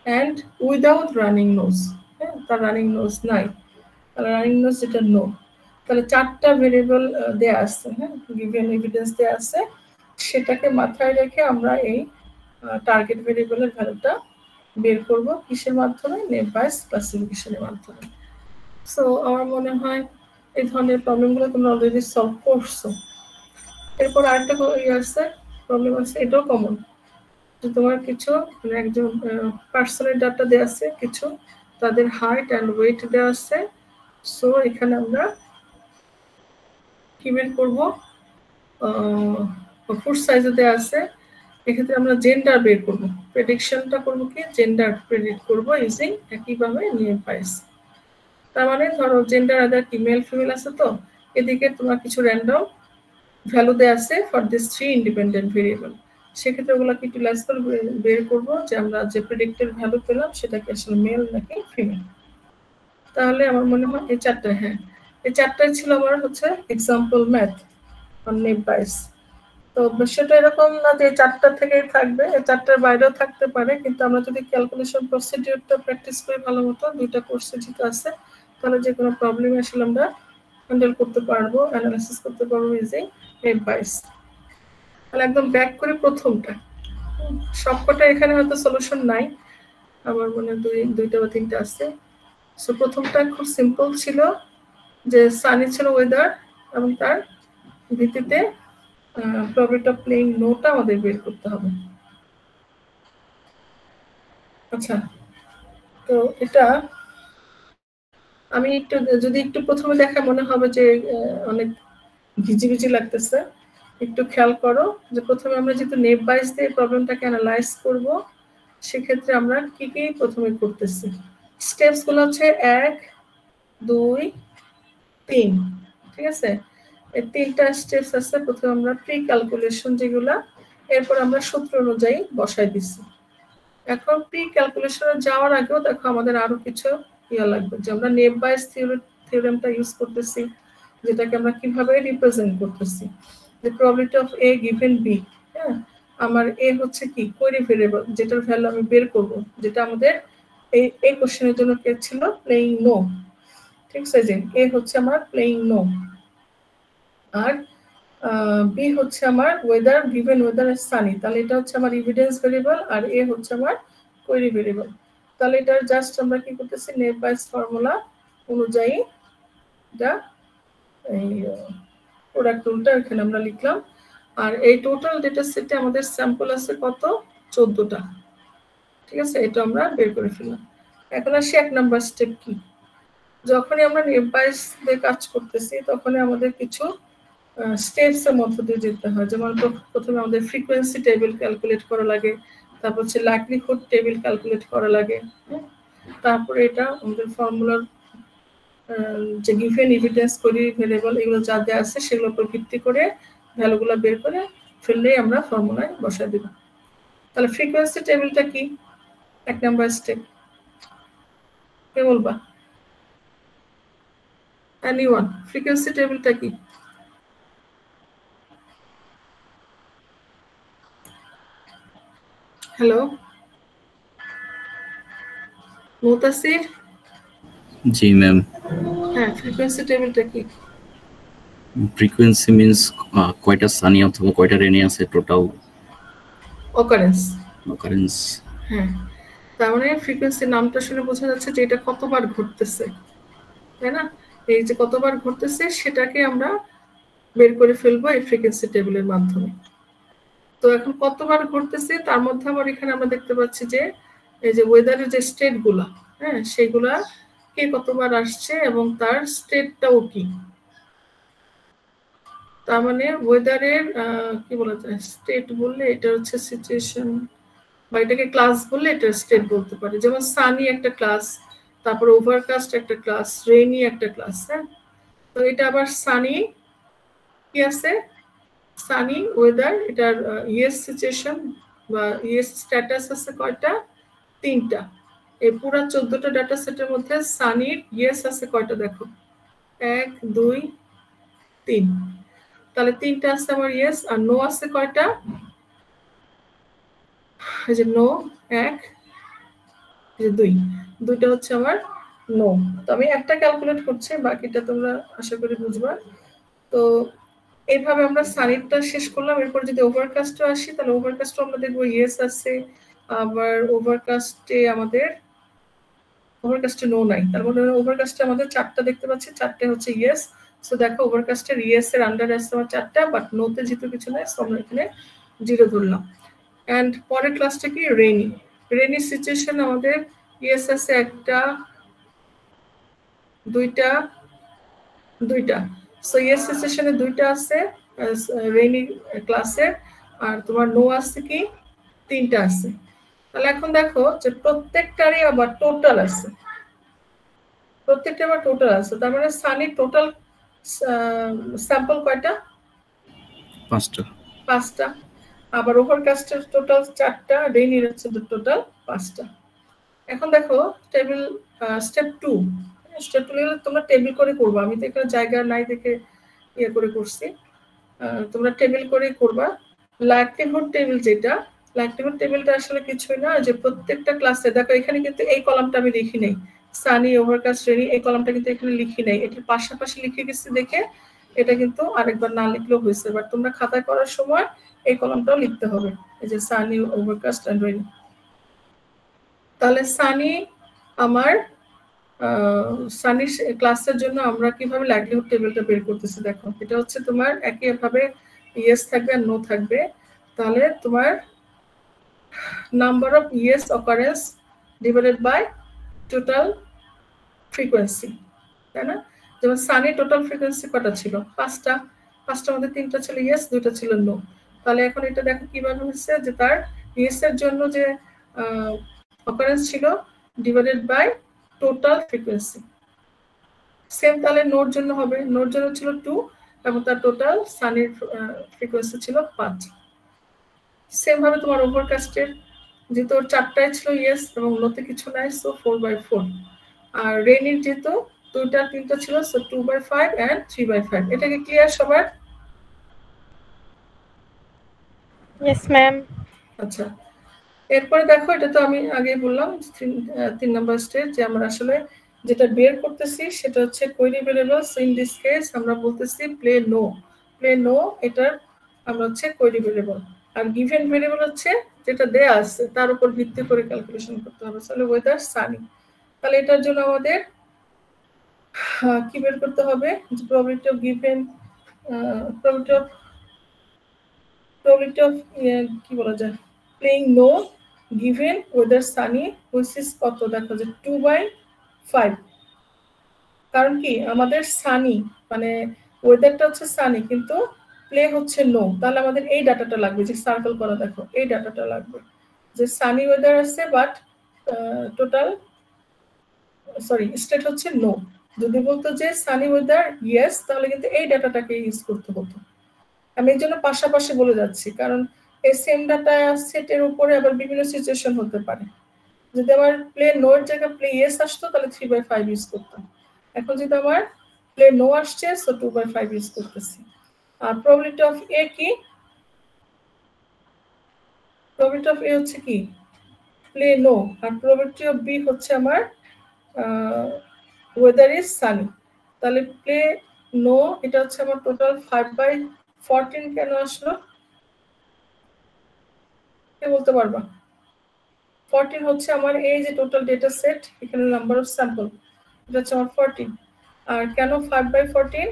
and without running nose, হ্যাঁ, তার রানিং নোজ নাই, তাহলে রানিং নোজ যেটা নো। তাহলে 4টা ভেরিয়েবল দেয়া আছে, হ্যাঁ, গিভেন এভিডেন্স দেয়া আছে, সেটাকে মাথায় রেখে আমরা এই টার্গেট ভেরিয়েবলের ভ্যালুটা বের করব কিসের মাধ্যমে, নেবাইজ ক্লাসিফিকেশনের মাধ্যমে। সো আমার মনে হয় এই ধরনের প্রবলেমগুলো তোমরা অলরেডি সলভ করছো। এরপর আরেকটা আছে প্রবলেম আছে, এটাও কমন, যে তোমার কিছু মানে একজন পার্সনের ডাটা দেওয়া আছে, কিছু তাদের হাইট অ্যান্ড ওয়েট দেওয়া আছে, সো এখানে আমরা কি বের করবো, ফুড সাইজে দেওয়া আছে, এক্ষেত্রে আমরা জেন্ডার বের করবো, প্রেডিকশনটা করবো কি জেন্ডার প্রেডিক্ট করবো ইউজিং একইভাবে নেম বাইস। তার মানে ধরো জেন্ডার আদার কি মেল ফিমেল আছে, তো এদিকে তোমার কিছু র্যান্ডম ভ্যালু দেওয়া আছে ফর দিস 3 ইন্ডিপেন্ডেন্ট ভেরিয়েবল, সেক্ষেত্রে ওগুলো কি ইউটিলাইজ করে বের করবো যে আমরা যে প্রেডিক্টেড ভ্যালু পেলাম সেটা কি আসলে মেল নাকি ফিমেল। তাহলে আমার মনে হয় এই চারটা, হ্যাঁ এই চারটাই ছিল আমার হচ্ছে এক্সাম্পল ম্যাথ অন নেম বাইস। তো বিষয়টা এরকম না যে চারটা থেকেই থাকবে, এই চারটার বাইরেও থাকতে পারে, কিন্তু আমরা যদি ক্যালকুলেশন প্রসিডিউরটা প্র্যাকটিস করি ভালো মতো, দুইটা কোর্সে যেটা আছে, তাহলে যে কোনো প্রবলেম আসলে আমরা হ্যান্ডেল করতে পারবো, অ্যানালাইসিস করতে পারবো ইউজিং নেম বাইস। তাহলে একদম ব্যাক করে প্রথমটা, সবকটা এখানে হয়তো সলিউশন নাই, আমার মনে হয় দুইটা বা তিনটা আছে। সো প্রথমটা খুব সিম্পল ছিল, যে সানি ছিল ওয়েদার এবং তার ভিত্তিতে প্রবলেমটা প্লেইং নোটা আমাদের বের করতে হবে। আচ্ছা, তো এটা আমি একটু যদি একটু প্রথমে দেখা মনে হবে যে অনেক ভিজি লাগতেছে, একটু খেয়াল করো যে প্রথমে আমরা যেহেতু নেম বাইস দিয়ে প্রবলেমটাকে অ্যানালাইজ করব, সেক্ষেত্রে আমরা কি কি প্রথমে করতেছি, স্টেপস গুলো হচ্ছে 1 2 3, ঠিক আছে, এই তিনটা স্টেপস আছে। প্রথমে আমরা প্রি ক্যালকুলেশন যেগুলা, এরপর আমরা সূত্র অনুযায়ী বসাই দিচ্ছি। এখন প্রি ক্যালকুলেশনে যাওয়ার আগেও দেখো আমাদের আরো কিছু ইয়া লাগবে, যে আমরা নেম বাইস থিওরেমটা ইউজ করতেছি, যেটাকে আমরা কিভাবে রিপ্রেজেন্ট করতেছি, যে probability of A given B, হ্যাঁ আমার এ হচ্ছে কি কোয়েরি ভেরিয়েবল, যেটার ভ্যালু আমি বের করব, যেটা আমাদের এই কোশ্চেনের জন্য কে ছিল প্লেইং নো, ঠিক আছে, যে এ হচ্ছে আমার প্লেইং নো, আর বি হচ্ছে আমার ওয়েদার গিভেন ওয়েদার সানি, তাহলে এটা হচ্ছে আমার এভিডেন্স ভেরিয়েবল, আর এ হচ্ছে আমার কোয়েরি ভেরিয়েবল। তাহলে এটা জাস্ট আমরা কি করতেছি নেম বাইস ফর্মুলা অনুযায়ী এটা এই প্রোডাক্ট রুলটা এখানে আমরা লিখলাম। আর এই টোটাল ডেটা সেটে আমাদের স্যাম্পল আছে কত 14টা, ঠিক আছে, এটা আমরা বের করে ফেললাম। এখন আসি 1 নাম্বার স্টেপ কি, যখনই আমরা নেম বাইস দিয়ে কাজ করতেছি তখনই আমাদের কিছু স্টেপস এর মধ্য দিয়ে যেতে হয়, যেমন প্রথমে আমাদের ফ্রিকোয়েন্সি টেবিল ক্যালকুলেট করা লাগে, তারপর হচ্ছে লাইকলিহুড টেবিল ক্যালকুলেট করা লাগে, তারপরে এটা আমাদের ফর্মুলার যে গিভেন এভিডেন্স করি ভেরিয়েবল এগুলো যা দেওয়া আছে সেগুলোর উপর ভিত্তি করে ভ্যালুগুলো বের করে ফেললেই আমরা ফর্মুলায় বসায় দেব। তাহলে ফ্রিকোয়েন্সি টেবিলটা কি 1 নাম্বার স্টেপ, কে বলবা, এনিওয়ান, ফ্রিকোয়েন্সি টেবিলটা কি? হ্যালো মুতাসির,
জি ম্যাম।
হ্যাঁ ফ্রিকোয়েন্সি টেবিলটা কি?
ফ্রিকোয়েন্সি মিন্স কয়টা সানি অথবা কয়টা রেনি আছে টোটাল
অকারেন্স।
হ্যাঁ,
তার মানে ফ্রিকোয়েন্সি নামটা শুনে বোঝা যাচ্ছে যে এটা কতবার ঘটতেছে, তাই না, এই যে কতবার ঘটতেছে সেটাকে আমরা বের করে ফেলবো এই ফ্রিকোয়েন্সি টেবিলের মাধ্যমে। তো এখন কতবার ঘটতেছে তার মধ্যে আবার এখানে আমরা দেখতে পাচ্ছি যে এই যে ওয়েদারের যে স্টেট গুলা, হ্যাঁ সেগুলা কে কতবার আসছে এবং তার স্টেটটাও কি, তার মানে ওয়েদারের কি বলা যায় স্টেট বললে এটা হচ্ছে সিচুয়েশন, বা এটাকে ক্লাস বললে এটা স্টেট বলতে পারে, যেমন সানি একটা ক্লাস, তারপর ওভারকাস্ট একটা ক্লাস, রেইনি একটা ক্লাস, হ্যাঁ তো এটা আবার সানি কি আছে, সানি ওয়েদার, এটার ইয়েস সিচুয়েশন বা ইয়েস স্ট্যাটাস আছে কয়টা, 3টা। এই পুরো 14টা ডাটা সেটের মধ্যে সানির ইয়েস আছে কয়টা দেখো, 1 2 3, তাহলে 3টা আছে আমার ইয়েস, আর নো আছে কয়টা, এই যে নো 1 এই যে 2টা হচ্ছে আমার নো। তো আমি একটা ক্যালকুলেট করছি, বাকিটা তোমরা আশা করি বুঝবা। তো এইভাবে আমরা সানিটটা শেষ করলাম। এরপর যদি ওভারকাস্টে আসি তাহলে ওভারকাস্টে আমরা দেখবো ইয়েস আছে, আবার ওভারকাস্টে নো নাই, তার মানে ওভারকাস্টে আমাদের 4টা দেখতে পাচ্ছি, 4টে হচ্ছে ইয়েস। সো দেখো ওভারকাস্টের ইয়েস এর আন্ডারে আছে আমার 4টা, বাট নোতে যেহেতু কিছু নাই সো আমরা এখানে 0 ধরলাম। এন্ড পরের ক্লাসটা কি রেনি সিচুয়েশন, আমাদের ইয়েস আছে একটা, দুইটা দুইটা সো ইয়েস সেশনে দুইটা আছে রেইনি ক্লাসে, আর তোমার নো আছে কি তিনটা আছে। তাহলে এখন দেখো যে প্রত্যেকটারই আবার টোটাল আছে, প্রত্যেকটা আবার টোটাল আছে। তার মানে সানি টোটাল স্যাম্পল কয়টা? পাঁচটা। আবার ওভারকাস্টের টোটাল 4টা, রেইনির হচ্ছে টোটাল 5টা। এখন দেখো টেবিল স্টেপ 2 তোমরা টেবিল করে করবা, আমি তো এখানে জায়গা নাই দেখে ইয়ে করে করছি, তোমরা টেবিল করে করবা। লাইকলিহুড টেবিল যেটা, লাইকলিহুড টেবিলটা আসলে কিছুই না, যে প্রত্যেকটা ক্লাসে দেখো এখানে কিন্তু এই কলামটা আমি লিখি নাই, সানি ওভারকাস্ট রেইনি এই কলামটা কিন্তু এখানে লিখি নাই, এটার পাশাপাশি লিখে গেছি দেখে এটা কিন্তু আরেকবার না লিখলেও হয়েছে। বাট তোমরা খাতায় করার সময় এই কলামটাও লিখতে হবে, এই যে সানি ওভারকাস্ট এন্ড রেইনি। তাহলে সানি আমার সানি ক্লাসের জন্য আমরা কিভাবে লাইকলিহুড টেবিলটা বের করতেছি দেখো, এটা হচ্ছে তোমার একইভাবে ইয়েস থাকবে আর নো থাকবে। তাহলে তোমার number of yes occurrence divided by total frequency, তাই না? যেমন সানি টোটাল ফ্রিকোয়েন্সি কটা ছিল? 5টা, 5টার মধ্যে 3টা ছিল ইয়েস, 2টা ছিল নো। তাহলে এখন এটা দেখো কিভাবে হচ্ছে যে তার ইয়েস এর জন্য যে অকারেন্স ছিল divided by total frequency. Same তাহলে নোর জন্য হবে, নোর জন্য ছিল 2 এবং তার টোটাল সানির ফ্রিকোয়েন্সি ছিল 5। সেম ভাবে তোমার ওভারকাস্টের যেহেতু 4টাই ছিল ইয়েস এবং নোতে কিছু নাই, সো 4/4। আর রেইনির যেহেতু 2টা 3টা ছিল, সো 2/5 এন্ড 3/5। এটা কি ক্লিয়ার সবার?
Yes ma'am.
আচ্ছা, এরপরে দেখো এটা তো আমি আগেই বললাম 3 নাম্বার স্টেজ, যে আমরা আসলে যেটা বের করতেছি সেটা হচ্ছে query variables. In this case আমরা বলতেছি প্লে নো, প্লে নো এটার আমরা হচ্ছে query variable. Are given variable হচ্ছে যেটা দেয়া আছে তার উপর ভিত্তি করে ক্যালকুলেশন করতে হবে। তাহলে ওয়েদার সানি, তাহলে এটার জন্য আমাদের কি বের করতে হবে? Probability of given, probability of কি বলা যায়, playing no given weather sunny, which is কত দেখো যে 2/5। কারণ কি আমাদের সানি মানে ওয়েদারটা হচ্ছে সানি কিন্তু প্লে হচ্ছে নো, তাহলে আমাদের এই ডাটাটা লাগবে, যে সার্কেল করা দেখো এই ডাটাটা লাগবে, যে সানি ওয়েদার আছে বাট টোটাল সরি স্টেট হচ্ছে নো। যদি বলতো যে সানি ওয়েদার ইয়েস, তাহলে কিন্তু এই ডাটাটাকে ইউজ করতে হতো। আমি এই জন্য পাশাপাশি বলে যাচ্ছি, কারণ এই সেম ডাটা সেটের উপরে আবার বিভিন্ন সিচুয়েশন হতে পারে। যদি আমার প্লে নো এর জায়গায় প্লে ইয়েস আসতো তাহলে 3/5 ইউজ করতাম। এখন যদি আমার প্লে নো আসছে, সো 2/5 ইউজ করতেছি। আর প্রবাবিলিটি অফ এ কি? প্রবাবিলিটি অফ এ হচ্ছে কি প্লে নো, আর প্রবাবিলিটি অফ বি হচ্ছে আমার ওয়েদার ইজ সানি। তাহলে প্লে নো এটা হচ্ছে আমার টোটাল 5/14 কেন আসলো কে বলতে পারবা? 14 হচ্ছে আমার এই যে টোটাল ডেটা সেট, এখানে নাম্বার অফ স্যাম্পল, এটা হচ্ছে আমার 14। আর কেন 5/14?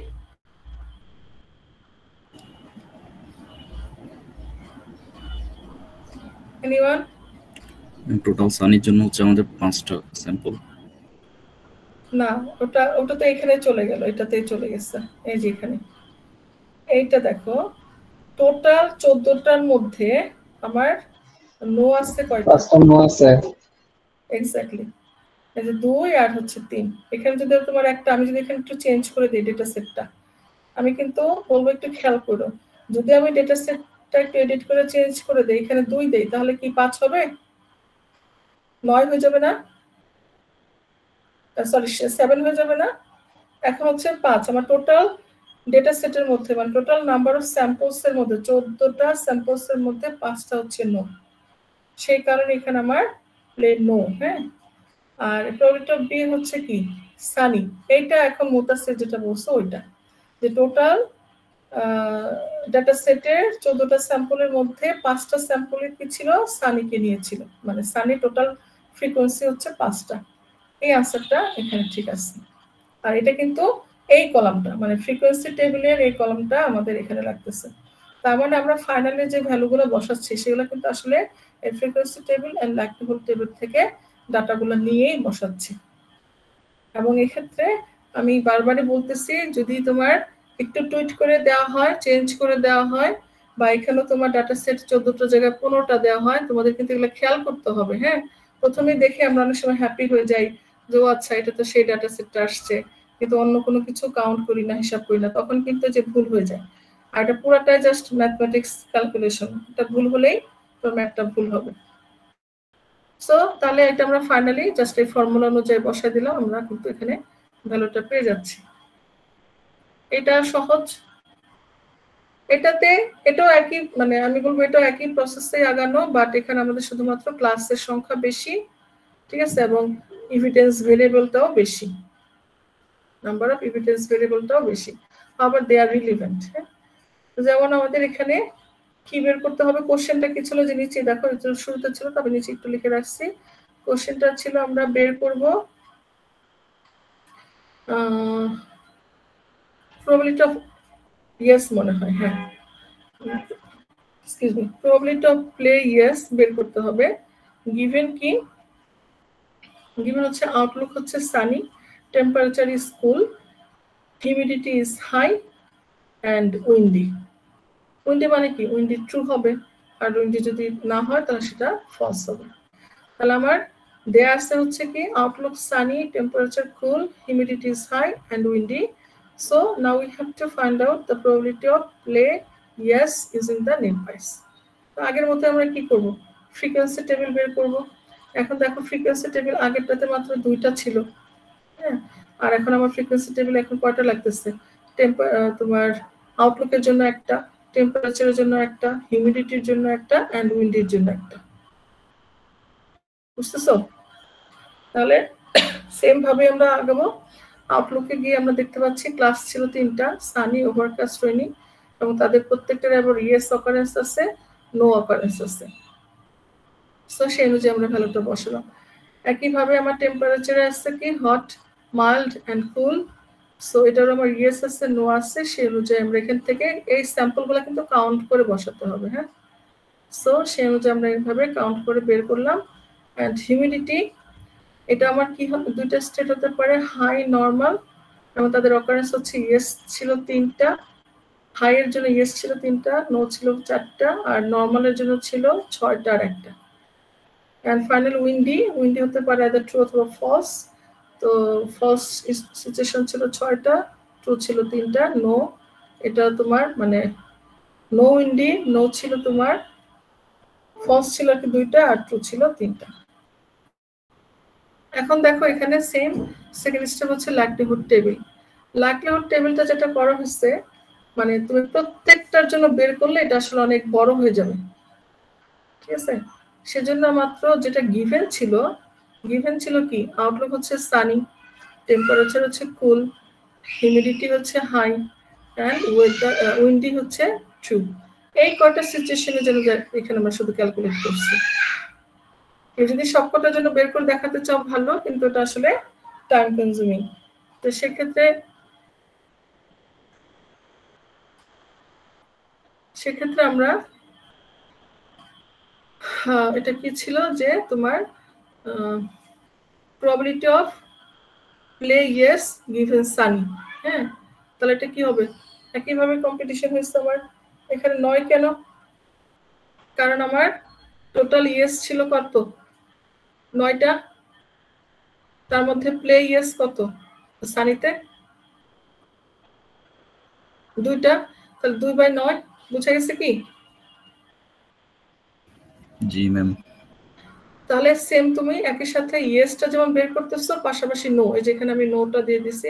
এনিওয়ান?
টোটাল সানির জন্য হচ্ছে আমাদের 5টা স্যাম্পল।
না, ওটা তো এখানে চলে গেল, এটাতেই চলে গেছে, এই যে এখানে এইটা দেখো টোটাল 14টার মধ্যে আমার নো আছে কয়টা?
5টা নো আছে।
এক্স্যাক্টলি, এই যে 2 আর হচ্ছে 3। এখানে যদি তোমার একটা, আমি যদি এখানে একটু চেঞ্জ করে দিই ডেটা সেটটা, আমি কিন্তু বলবো একটু খেয়াল করো, যদি আমি ডেটা সেটটা একটু এডিট করে চেঞ্জ করে দিই, এখানে 2 দেই, তাহলে কি 5 হবে? 9 হয়ে যাবে না? সরি 7 হয়ে যাবে না? এখন হচ্ছে 5 আমার টোটাল ডেটা সেটের মধ্যে, মানে টোটাল নাম্বার অফ স্যাম্পলস এর মধ্যে 14টা স্যাম্পলস এর মধ্যে 5টা হচ্ছে নো, সেই কারণে এখানে আমার প্লে নো। হ্যাঁ, আর প্রবাবিলিটি অফ বি হচ্ছে কি সানি, এইটা এখন মোতাসের যেটা বলছো ওইটা, যে টোটাল ডাটা সেটের 14টা স্যাম্পলের মধ্যে 5টা স্যাম্পলে কি ছিল সানিকে নিয়েছিল, মানে সানি টোটাল ফ্রিকোয়েন্সি হচ্ছে 5টা। এই আনসারটা এখানে ঠিক আছে। আর এটা কিন্তু এই কলামটা মানে ফ্রিকোয়েন্সি টেবিলের এই কলামটা আমাদের এখানে লাগতেছে। তার মানে আমরা ফাইনালি যে ভ্যালুগুলো বসাচ্ছি সেগুলো কিন্তু আসলে এই frequency table and likelihood table থেকে ডাটাগুলো নিয়েই বসাচ্ছি। এবং এক্ষেত্রে আমি বারবারই বলতেছি, যদি তোমার একটু টুইট করে দেওয়া হয়, চেঞ্জ করে দেওয়া হয়, বা এখানেও তোমার ডাটা সেট 14টা জায়গায় 15টা দেওয়া হয়, তোমাদের কিন্তু এগুলো খেয়াল করতে হবে। হ্যাঁ, প্রথমেই দেখে আমরা অনেক সময় হ্যাপি হয়ে যাই যে আচ্ছা এটা তো সেই ডাটা সেটটা আসছে, কিন্তু অন্য কোনো কিছু কাউন্ট করি না, হিসাব করি না, তখন কিন্তু যে ভুল হয়ে যায়। আর এটা পুরাটাই জাস্ট ম্যাথমেটিক্স ক্যালকুলেশন, এটা ভুল হলেই তোর ম্যাথটা ভুল হবে। সো তাহলে এটা আমরা ফাইনালি জাস্ট এই ফর্মুলা অনুযায়ী বসাই দিলাম, আমরা কিন্তু এখানে ভ্যালুটা পেয়ে যাচ্ছি। এটা সহজ। এটাও একই, মানে আমি বলবো এটাও একই প্রসেসে আগানো, বাট এখানে আমাদের শুধুমাত্র ক্লাসের সংখ্যা বেশি, ঠিক আছে, এবং এভিডেন্স ভেরিয়েবলটাও বেশি, নাম্বার অফ এভিডেন্স ভেরিয়েবলটাও বেশি, আবার দে আর রিলিভেন্ট। যেমন আমাদের এখানে কি বের করতে হবে, কোশ্চেনটা কি ছিল যে নিচে দেখো, শুরুতে ছিল, তবে নিচে একটু লিখে রাখছি। কোশ্চেনটা ছিল আমরা বের করব প্রবাবিলিটি অফ ইয়েস মনে হয়, হ্যাঁ excuse me, probability of play yes বের করতে হবে। গিভেন কি, গিভেন হচ্ছে আউটলুক হচ্ছে sunny, temperature is cool, humidity is high and windy. Windy মানে কি, উইন্ডি ট্রু হবে, আর উইন্ডি যদি না হয় তাহলে সেটা ফলস হবে। তাহলে আমার দেয়া আছে হচ্ছে কি outlook sunny, temperature cool, humidity is high and windy. So now we have to find out the probability of play yes using the naive Bayes. তো আগের মতো আমরা কি করব, ফ্রিকোয়েন্সি টেবিল বের করব। এখন দেখো ফ্রিকোয়েন্সি টেবিল আগেরটাতে মাত্র 2টা ছিল, হ্যাঁ, আর এখন আমার ফ্রিকোয়েন্সি টেবিল এখন কয়টা লাগতেছে, তোমার আউটলুকের জন্য একটা, টেম্পারেচারের জন্য একটা, হিউমিডিটির জন্য একটা, অ্যান্ড উইন্ডির জন্য একটা। বুঝতেছো? তাহলে সেম ভাবে আমরা আগাবো। আউটলুকে গিয়ে আমরা দেখতে পাচ্ছি ক্লাস ছিল 3টা, সানি, ওভারকাস্ট, রেইনি, এবং তাদের প্রত্যেকটার আবার ইয়েস অকারেন্স আছে, নো অকারেন্স আছে। সো সেই অনুযায়ী আমরা ভ্যালুটা বসালাম। একইভাবে আমার টেম্পারেচারে আছে কি hot, mild and cool. So এটার আমার ইয়েস আছে, নো আছে, সেই অনুযায়ী আমরা এখান থেকে এই স্যাম্পলগুলো কিন্তু কাউন্ট করে বসাতে হবে। হ্যাঁ, সো সেই অনুযায়ী আমরা এইভাবে কাউন্ট করে বের করলাম। অ্যান্ড হিউমিডিটি, এটা আমার কি হবে, দুইটা স্টেট হতে পারে, হাই, নর্মাল, এবং তাদের অকারেন্স হচ্ছে ইয়েস ছিল 3টা, হাই এর জন্য ইয়েস ছিল 3টা, নো ছিল 4টা, আর নর্মালের জন্য ছিল 6টা আর 1টা। অ্যান্ড ফাইনাল উইন্ডি, উইন্ডি হতে পারে আইদার ট্রু অথবা ফলস। তো ফলস সিচুয়েশন ছিল 6টা, ট্রু ছিল 3টা, নো, এটা তোমার মানে নো উইন্ডি, নো ছিল তোমার, ফলস ছিল কি 2টা, আর ট্রু ছিল 3টা। এখন দেখো এখানে সেম সেকেন্ড স্টেপ হচ্ছে লাইকলিহুড টেবিল। লাইকলিহুড টেবিলটা যেটা করা হচ্ছে, মানে তুমি প্রত্যেকটার জন্য বের করলে এটা আসলে অনেক বড় হয়ে যাবে, ঠিক আছে, সেজন্য মাত্র যেটা গিভেন ছিল কি আউটলুক হচ্ছে সানি, টেম্পারেচার হচ্ছে কুল, হিউমিডিটি হচ্ছে হাই, অ্যান্ড উইন্ডি হচ্ছে ট্রু। এই কয়টা সিচুয়েশনের জন্য এখানে আমরা শুধু ক্যালকুলেট করছি। যদি সবকটার জন্য বের করে দেখাতে চাও ভালো, কিন্তু এটা আসলে টাইম কনজিউমিং। তো সেক্ষেত্রে আমরা এটা কি ছিল যে তোমার probability of play yes given Sunny. হ্যাঁ, তাহলে এটা কি হবে, একইভাবে কম্পিটিশন হয়েছে আমার এখানে 9 কেন, কারণ আমার টোটাল ইয়েস ছিল কত, 9টা, তার মধ্যে প্লে ইয়েস কত সানিতে, 2টা, তাহলে 2/9, বুঝা গেছে কি?
জি ম্যাম।
তাহলে সেম তুমি একই সাথে ইয়েসটা যেমন বের করতেছো, পাশাপাশি নো, এই যেখানে আমি নোটা দিয়ে দিছি,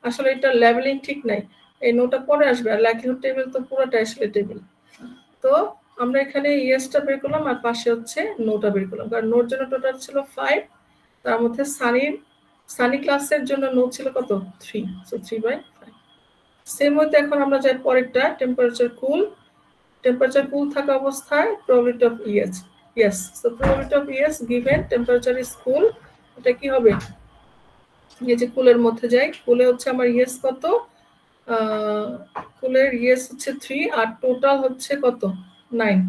আসলে এটা লেভেলিং ঠিক নাই, এই নোটা পরে আসবে, আর লাইকলিহুড টেবিল তো পুরোটা আসলে টেবিল। তো আমরা এখানে ইয়েসটা বের করলাম, আর পাশে হচ্ছে নোটা বের করলাম, কারণ নোর জন্য টোটাল ছিল 5, তার মধ্যে সানি ক্লাসের জন্য নো ছিল কত, 3, সো 3/5। সেম হইতে এখন আমরা যাই পরেরটা, টেম্পারেচার কুল থাকা অবস্থায় probability of yes, so probability of yes given temperature is কুল, এটা কি হবে, এই যে কুলের মধ্যে যাই, কুলে হচ্ছে আমার ইয়েস কত, কুলের ইয়েস হচ্ছে 3, আর টোটাল হচ্ছে কত, 9,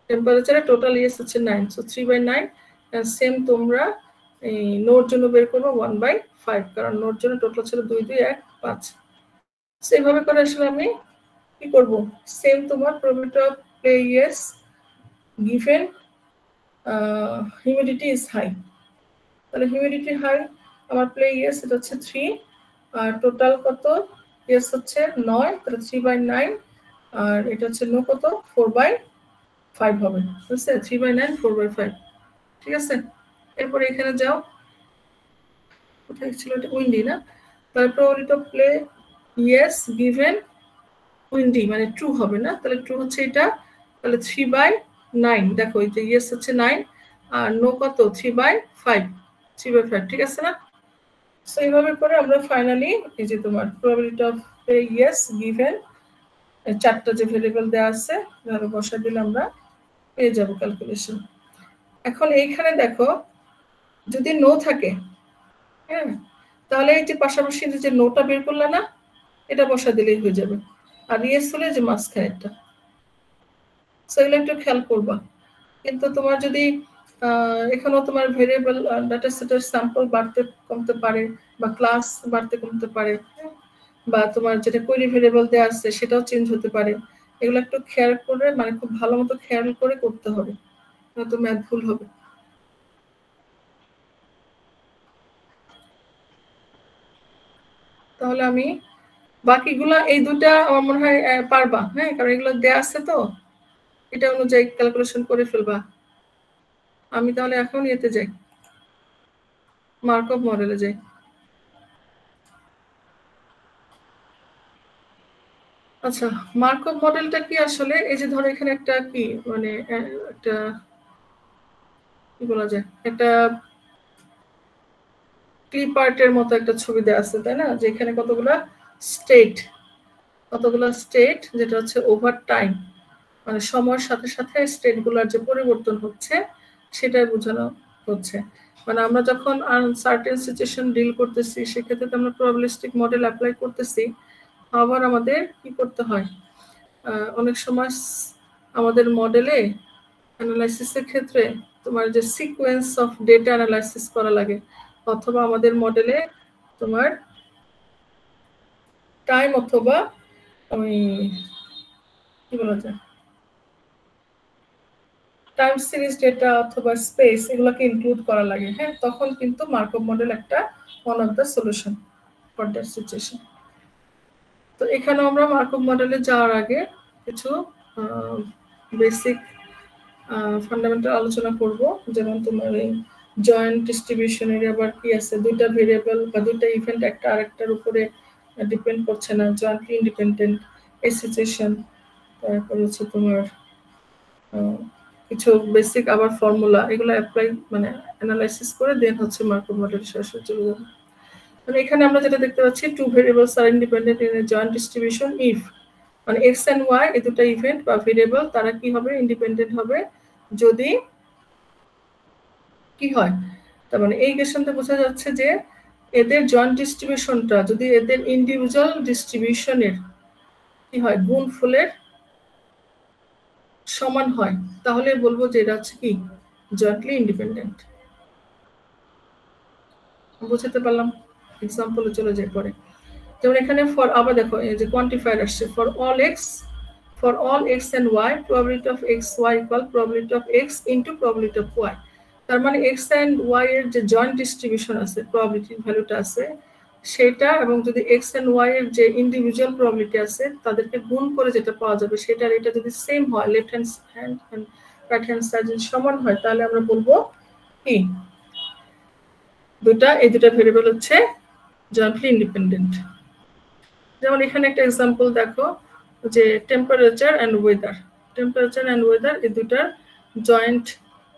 টেম্পারেচারে টোটাল ইয়েস হচ্ছে 9, সো 3/9। সেম তোমরা এই নোর জন্য বের করবো 1/5, কারণ নোর জন্য টোটাল ছিল 2 2 1 5। সেইভাবে করে আসলে আমি কি করব, সেম তোমার probability of play yes given humidity is high, তাহলে হিউমিডিটি হাই আমার প্লে ইয়েস এটা হচ্ছে 3, আর টোটাল কত ইয়েস হচ্ছে 9, তাহলে 3/9, আর এটা হচ্ছে নো কত 4/5 হবে, বুঝছে? 3/9 4/5, ঠিক আছে। এরপরে এখানে যাও, কোথায় ছিল এটা, উইন্ডি না, তাহলে probability of play yes given windy মানে ট্রু হবে না, তাহলে ট্রু হচ্ছে এটা, তাহলে 3/9, দেখো এই যে ইয়েস হচ্ছে 9 আর নো কত 3/5, 3/5, ঠিক আছে না? সো এইভাবে করে আমরা ফাইনালি এই যে তোমার প্রবাবিলিটি অফ ইয়েস গিভেন চারটা যে ভেরিয়েবল দেওয়া আছে ধরো বসা দিলে আমরা পেয়ে যাব ক্যালকুলেশন। এখন এইখানে দেখো যদি নো থাকে, হ্যাঁ, তাহলে এই যে পাশাপাশি যে নোটা বের করলে না, এটা বসা দিলেই হয়ে যাবে, আর ইয়েস হলে যে মাঝখানেরটা, সো এগুলো একটু খেয়াল করবা। কিন্তু তোমার যদি এখানেও তোমার ভেরিয়েবল ডাটা সেটের স্যাম্পল বাড়তে কমতে পারে, বা ক্লাস বাড়তে কমতে পারে, বা তোমার যেটা কোয়েরি ভেরিয়েবল দেওয়া আছে সেটাও চেঞ্জ হতে পারে, এগুলো একটু খেয়াল করে মানে খুব ভালো মতো খেয়াল করে করতে হবে, নয়তো ম্যাথ ভুল হবে। তাহলে আমি বাকিগুলা এই দুটা আমার মনে হয় পারবা, হ্যাঁ, কারণ এগুলো দেওয়া আছে তো, এটা অনুযায়ী ক্যালকুলেশন করে ফেলবা। আমি তাহলে এখন এতে যাই, মার্কআপ মডেলে যাই। আচ্ছা, মার্কআপ মডেলটা কি আসলে, এই যে ধরো এখানে একটা কি মানে একটা কি বলা যায়, একটা ক্লিপ আর্টের মতো একটা ছবি দেওয়া আছে, তাই না, যে এখানে কতগুলা স্টেট যেটা হচ্ছে ওভার টাইম, মানে সময়ের সাথে সাথে স্টেটগুলোর যে পরিবর্তন হচ্ছে সেটাই বোঝানো হচ্ছে। মানে আমরা যখন আনসার্টেন সিচুয়েশন ডিল করতেছি সেক্ষেত্রে আমরা প্রবাবিলিস্টিক মডেল অ্যাপ্লাই করতেছি, আবার আমাদের কি করতে হয়, অনেক সময় আমাদের মডেলে অ্যানালাইসিসের ক্ষেত্রে তোমার যে সিকোয়েন্স অফ ডেটা অ্যানালাইসিস করা লাগে, অথবা আমাদের মডেলে তোমার টাইম অথবা ওই কি বলা যায় টাইম সিরিজ ডেটা অথবা স্পেস এগুলোকে ইনক্লুড করা লাগে, হ্যাঁ, তখন কিন্তু মার্কআপ মডেল একটা one of the solution for that situation. তো এখানে আমরা মার্কআপ মডেলে যাওয়ার আগে কিছু বেসিক ফান্ডামেন্টাল আলোচনা করব, যেমন তোমার এই জয়েন্ট ডিস্ট্রিবিউশনের আবার কি আছে, দুইটা ভেরিয়েবল বা দুইটা ইভেন্ট একটা আরেকটার উপরে ডিপেন্ড করছে না, জয়েন্টলি ইন্ডিপেন্ডেন্ট এই সিচুয়েশন। তারপর হচ্ছে তোমার কিছু বেসিক আবার ফর্মুলা, এগুলো অ্যাপ্লাই মানে অ্যানালাইসিস করে দেন হচ্ছে মার্কআপ মডেল সরাসরি চলে যাবে। মানে এখানে আমরা যেটা দেখতে পাচ্ছি, two variables are independent in a joint distribution if, মানে এক্স এন্ড ওয়াই এই দুটো ইভেন্ট বা ভেরিয়েবল তারা কি হবে, ইন্ডিপেন্ডেন্ট হবে যদি কি হয়, তার মানে এই কোয়েশ্চনটা বোঝা যাচ্ছে যে এদের জয়েন্ট ডিস্ট্রিবিউশনটা যদি এদের ইন্ডিভিজুয়াল ডিস্ট্রিবিউশনের কি হয় গুণফলের সমান হয়, তাহলে বলবো যে এটা হচ্ছে কি জয়েন্টলি ইন্ডিপেন্ডেন্ট। বুঝতে পারলাম? এক্সাম্পলে চলে যায় পরে, যেমন এখানে ফর আবার দেখো এই যে কোয়ান্টিফায়ার আসছে, for all X and Y probability of X Y equal probability of X into probability of Y. তার মানে এক্স অ্যান্ড ওয়াই এর যে জয়েন্ট ডিস্ট্রিবিউশন আছে, প্রবাবিলিটির ভ্যালুটা আছে সেটা, এবং যদি এক্স অ্যান্ড ওয়াই এর যে ইন্ডিভিজুয়াল প্রবাবিলিটি আছে তাদেরকে গুণ করে যেটা পাওয়া যাবে সেটার এটা যদি সেম হয়, left hand and right hand side যদি সমান হয়, তাহলে আমরা বলবো কি এই দুটা ভেরিয়েবল হচ্ছে জয়েন্টলি ইন্ডিপেন্ডেন্ট। যেমন এখানে একটা এক্সাম্পল দেখো যে টেম্পারেচার অ্যান্ড ওয়েদার এই দুটার জয়েন্ট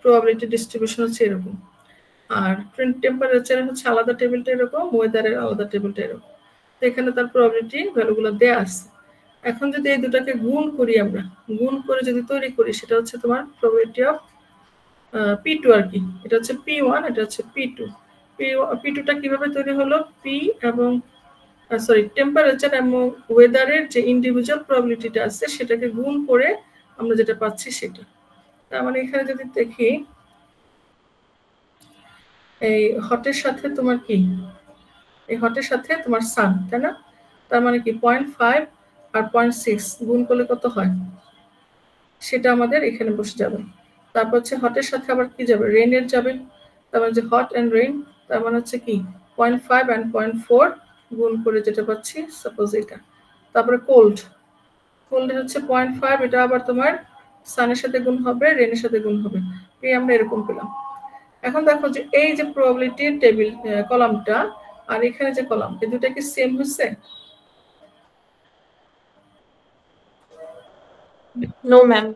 প্রবাবিলিটি ডিস্ট্রিবিউশন হচ্ছে এরকম, আর টেম্পারেচার হচ্ছে আলাদা টেবিলটা এরকম, ওয়েদারের আলাদা টেবিলটা এরকম, তো এখানে তার প্রবাবিলিটি ভ্যালুগুলো দেওয়া আছে। এখন যদি এই দুটাকে গুণ করি, আমরা গুণ করে যদি তৈরি করি, সেটা হচ্ছে তোমার প্রবাবিলিটি অফ P2 আর কি, এটা হচ্ছে P1, এটা হচ্ছে P2। P2টা কিভাবে তৈরি হলো, পি এবং টেম্পারেচার এবং ওয়েদারের যে ইন্ডিভিজুয়াল প্রবাবিলিটিটা আছে সেটাকে গুণ করে আমরা যেটা পাচ্ছি সেটা। তার মানে এখানে যদি দেখি এই হটের সাথে তোমার কি, এই হটের সাথে তোমার সান, তাই না? তার মানে কি 0.5 আর 0.6 গুণ করলে কত হয়, সেটা আমাদের এখানে বসে যাবে। তারপর হচ্ছে হটের সাথে আবার কি যাবে, রেইনের যাবে। তার মানে যে হট অ্যান্ড রেইন, তার মানে হচ্ছে কি 0.5 অ্যান্ড 0.4 গুণ করে যেটা পাচ্ছি, সাপোজ এটা। তারপরে কোল্ড, কোল্ডের হচ্ছে 0.5, এটা আবার তোমার সানের সাথে গুণ হবে, রেনের সাথে গুণ হবে, এই আমরা এরকম পেলাম। এখন দেখো যে এই যে প্রবাবিলিটির টেবিল কলামটা আর এখানে যে কলাম, এই দুটা কি সেম হচ্ছে?
No ma'am.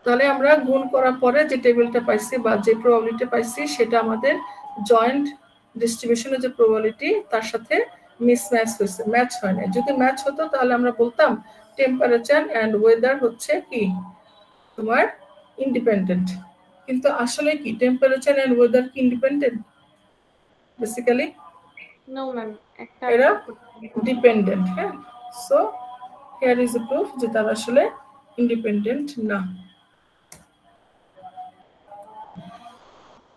তাহলে আমরা গুণ করার পরে যে টেবিলটা পাইছি বা যে প্রবাবিলিটি পাইছি সেটা আমাদের জয়েন্ট ডিস্ট্রিবিউশনের যে প্রবাবিলিটি তার সাথে মিসম্যাচ হয়েছে, ম্যাচ হয় না। যদি ম্যাচ হতো তাহলে আমরা বলতাম টেম্পারেচার অ্যান্ড ওয়েদার হচ্ছে কি তোমার ইন্ডিপেন্ডেন্ট। কিন্তু আসলে কি টেম্পারেচার অ্যান্ড ওয়েদার কি ইন্ডিপেন্ডেন্ট? বেসিক্যালি
নো ম্যাম, একটা
এরা ডিপেন্ডেন্ট। হ্যাঁ, so here is a proof যে তারা আসলে ইন্ডিপেন্ডেন্ট না।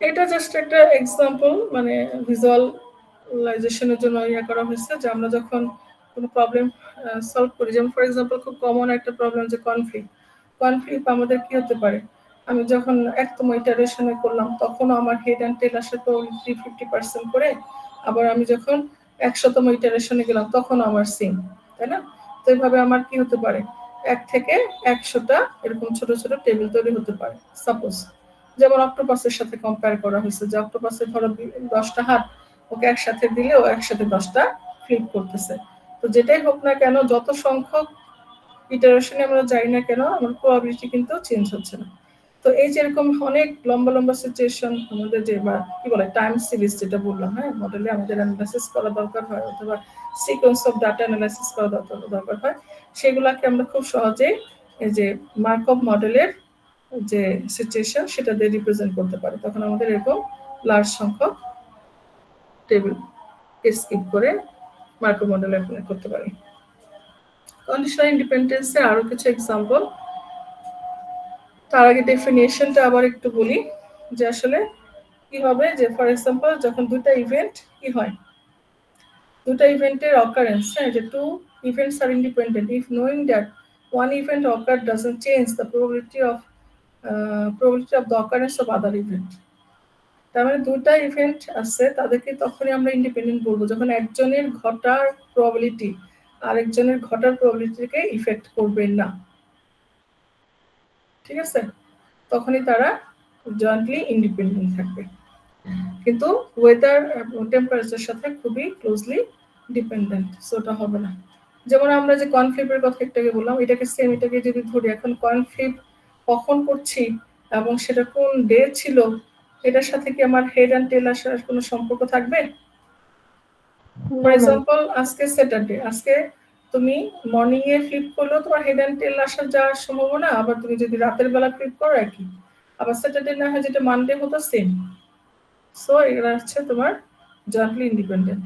এটা জাস্ট একটা এক্সাম্পল, মানে ভিজুয়ালাইজেশনের জন্য ইয়া করা হয়েছে যে আমরা যখন কোনো প্রবলেম সলভ করি, যেমন ফর এক্সাম্পল খুব কমন একটা প্রবলেম যে কনফ্লিক্ট। কনফ্লিক্ট আমাদের কি হতে পারে, আমি যখন একতম ইটারেশনে করলাম তখনও আমার হেড অ্যান্ড টেল আসে তো 50% করে, আবার আমি যখন 100তম ইটারেশনে গেলাম তখনও আমার সেম, তাই না? তো এইভাবে আমার কি হতে পারে, 1 থেকে 100টা এরকম ছোট ছোট টেবিল তৈরি হতে পারে। সাপোজ যেমন অক্টোপাসের সাথে কম্পেয়ার করা হয়েছে যে অক্টোপাসের ধরো 10টা হাত, ওকে একসাথে দিলে ও একসাথে 10টা ফ্লিপ করতেছে। তো যেটাই হোক না কেন, যত সংখ্যক ইটারেশনে আমরা যাই না কেন, আমার প্রবাবিলিটি কিন্তু চেঞ্জ হচ্ছে না। তো এই যে এরকম অনেক লম্বা লম্বা সিচুয়েশন আমাদের যে বা কি বলে টাইম সিরিজ যেটা বললাম, হ্যাঁ, মডেলে আমাদের অ্যানালাইসিস করা দরকার হয় অথবা সিকোয়েন্স অফ ডাটা অ্যানালাইসিস করা দরকার হয়, সেগুলাকে আমরা খুব সহজেই এই যে মার্কভ মডেলের যে সিচুয়েশন সেটা দিয়ে রিপ্রেজেন্ট করতে পারে। তখন আমাদের এরকম লার্জ সংখ্যক টেবিল স্কিপ করে মার্কভ মডেল অ্যাপ্লাই করতে পারি। কন্ডিশনাল ইন্ডিপেন্ডেন্সের আরো কিছু এক্সাম্পল, তার আগে ডেফিনিশনটা আবার একটু বলি যে আসলে কি হবে, যে ফর এক্সাম্পল যখন দুটো ইভেন্ট কি হয়, দুটো ইভেন্টের অকারেন্স, হ্যাঁ, যে two events are independent if knowing that one event occurred doesn't change the probability of the occurrence of other event. তার মানে দুটা ইভেন্ট আছে, তাদেরকে তখনই আমরা ইন্ডিপেন্ডেন্ট বলবো যখন একজনের ঘটার প্রবাবিলিটি আরেকজনের ঘটার প্রবাবিলিটিকে ইফেক্ট করবে না, ঠিক আছে? তখনই তারা জয়েন্টলি ইন্ডিপেন্ডেন্ট থাকবে। কিন্তু ওয়েদার টেম্পারেচারের সাথে খুবই ক্লোজলি ডিপেন্ডেন্ট, সো ওটা হবে না। যেমন আমরা যে কনফ্লিপের কথা একটাকে বললাম, এটাকে সেম, এটাকে যদি ধরি এখন কনফ্লিপ কখন করছি এবং সেটা কোন ডে ছিল, এটার সাথে কি আমার হেড অ্যান্ড টেল আসার কোনো সম্পর্ক থাকবে? ফর এক্সাম্পল আজকে স্যাটারডে, আজকে তুমি মর্নিং এ ফ্লিপ করলেও তোমার হেড অ্যান্ড টেল আসার যাওয়ার সম্ভাবনা, আবার তুমি যদি রাতের বেলা ফ্লিপ করো একই, আবার স্যাটারডে না হয় যেটা মানডে হতো সেম। সো এগুলো হচ্ছে তোমার জয়েন্টলি ইন্ডিপেন্ডেন্ট।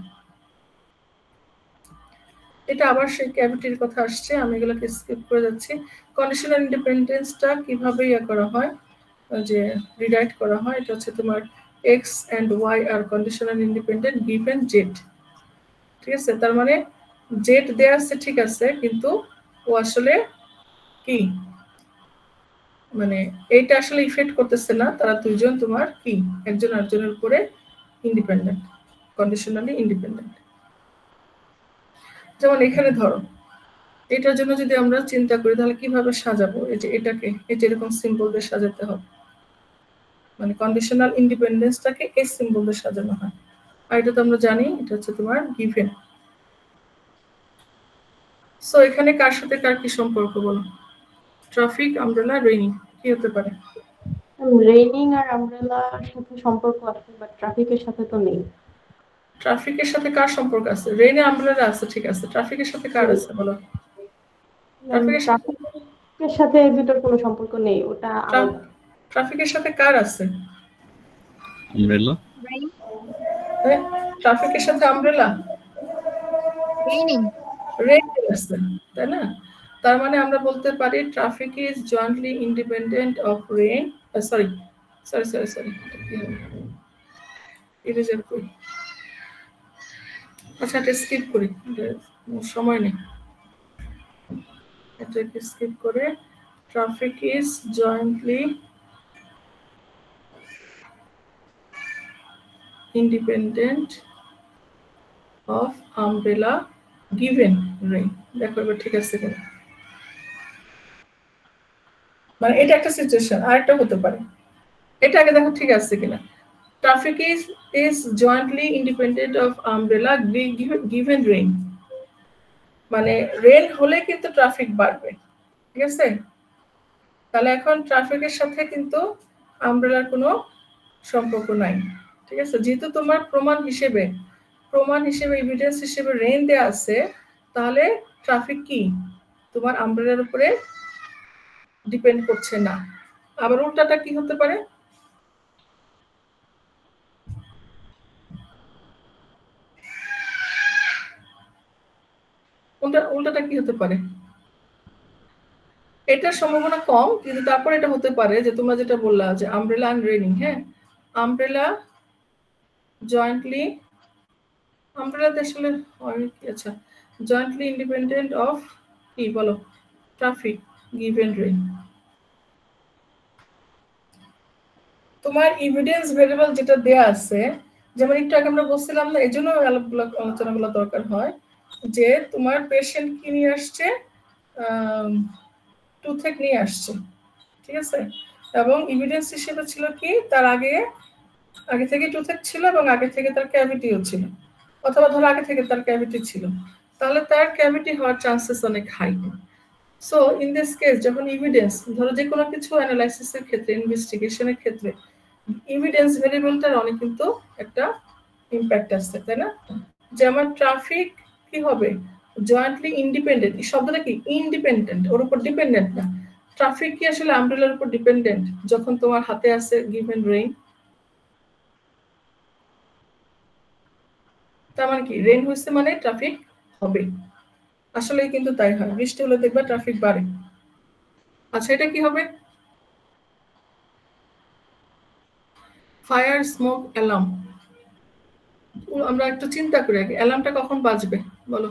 এটা আবার সেই ক্যাভিটির কথা আসছে, আমি এগুলোকে স্কিপ করে যাচ্ছি। কন্ডিশনাল ইন্ডিপেন্ডেন্সটা কিভাবে ইয়ে করা হয়, যে রিরাইট করা হয়, এটা হচ্ছে তোমার X and Y are conditional independent given Z, ঠিক আছে? তার মানে জেড দেয়া আছে ঠিক আছে, কিন্তু ও আসলে কি মানে এইটা আসলে ইফেক্ট করতেছে না, তারা দুইজন তোমার কি একজন আরেকজনের উপরে ইন্ডিপেন্ডেন্ট, কন্ডিশনালি ইন্ডিপেন্ডেন্ট। যেমন এখানে ধরো এটার জন্য যদি আমরা চিন্তা করি তাহলে কিভাবে সাজাবো, এই যে এটাকে এই যে এরকম সিম্বল দিয়ে সাজাতে হবে, মানে কন্ডিশনাল ইন্ডিপেন্ডেন্সটাকে এই সিম্বল দিয়ে সাজানো হয়। আর এটা তো আমরা জানি এটা হচ্ছে তোমার গিভেন। সো এখানে কার সাথে কার কি সম্পর্ক বলো? ট্রাফিক, আমব্রেলা, রেইনি, কি হতে পারে?
রেইনিং আর আমব্রেলার সাথে সম্পর্ক আছে, বাট ট্রাফিকের সাথে তো নেই।
ট্রাফিকের সাথে কার সম্পর্ক আছে? রেইনি আমব্রেলা আছে ঠিক আছে, ট্রাফিকের সাথে কার আছে বলো?
ট্রাফিকের সাথে দুটোর কোনো সম্পর্ক নেই, ওটা আলাদা।
ট্রাফিকের সাথে কার আছে?
আমব্রেলা।
ট্রাফিকের সাথে আমব্রেলা,
রেইনিং
আছে, তাই না? তার মানে আমরা বলতে পারি traffic is jointly independent of rain, sorry sorry sorry sorry eraser করি। আচ্ছা এটা স্কিপ করি, সময় নেই, এটাকে স্কিপ করে traffic is jointly independent of umbrella given rain। দেখো এবার ঠিক আছে কিনা, মানে এটা একটা সিচুয়েশন, আরেকটা হতে পারে। এটা আগে দেখো ঠিক আছে কিনা। Traffic is jointly independent of umbrella given rain, মানে রেন হলে কিন্তু ট্রাফিক বাড়বে, ঠিক আছে। তাহলে এখন ট্রাফিকের সাথে কিন্তু আমব্রেলার কোনো সম্পর্ক নাই, ঠিক আছে। যেহেতু তোমার প্রমাণ হিসেবে এভিডেন্স হিসেবে রেইন দেয়া আছে, তাহলে ট্রাফিক কি তোমার আমব্রেলার উপরে ডিপেন্ড করছে না। আবার উল্টাটা কি হতে পারে, উল্টাটা কি হতে পারে, এটার সম্ভাবনা কম, কিন্তু তারপর এটা হতে পারে যে তোমরা যেটা বললা যে আমব্রেলা এন্ড রেইনিং, হ্যাঁ আমব্রেলা জয়েন্টলি, আমব্রেলা আসলে হয় কি, আচ্ছা জয়েন্টলি ইন্ডিপেন্ডেন্ট অফ কি বলো ট্রাফিক গিভেন রেইন। তোমার এভিডেন্স ভেরিয়েবল যেটা দেয়া আছে, যেমন একটু আগে আমরা বলছিলাম না, এই জন্য আলোচনাগুলো দরকার হয় যে তোমার পেশেন্ট কি নিয়ে আসছে, টুথেক নিয়ে আসছে, ঠিক আছে। এবং এভিডেন্স হিসেবে ছিল কি তার আগে থেকে টুথেক ছিল এবং আগে থেকে তার ক্যাভিটিও ছিল, অথবা ধরো আগে থেকে তার ক্যাভিটি ছিল, তাহলে তার ক্যাভিটি হওয়ার চান্সেস অনেক high. So in this case যখন এভিডেন্স, ধরো যে কোনো কিছু অ্যানালাইসিসের ক্ষেত্রে, ইনভেস্টিগেশনের ক্ষেত্রে এভিডেন্স ভেরিয়েবলটার অনেক কিন্তু একটা ইম্প্যাক্ট আসছে, তাই না। যেমন ট্রাফিক কি হবে জয়েন্টলি ইন্ডিপেন্ডেন্ট, এই শব্দটা কি ইন্ডিপেন্ডেন্ট, ওর উপর ডিপেন্ডেন্ট না। ট্রাফিক কি আসলে আমব্রেলার উপর ডিপেন্ডেন্ট যখন তোমার হাতে আছে গিভেন রেইন? তার মানে কি রেইন হইছে মানে ট্রাফিক হবে, আসলে কিন্তু তাই হয়, বৃষ্টি হলে দেখবা ট্রাফিক বাড়ে। আচ্ছা এটা কি হবে, ফায়ার স্মোক অ্যালার্ম। আমরা একটু চিন্তা করি আগে, অ্যালার্মটা কখন বাজবে বলো,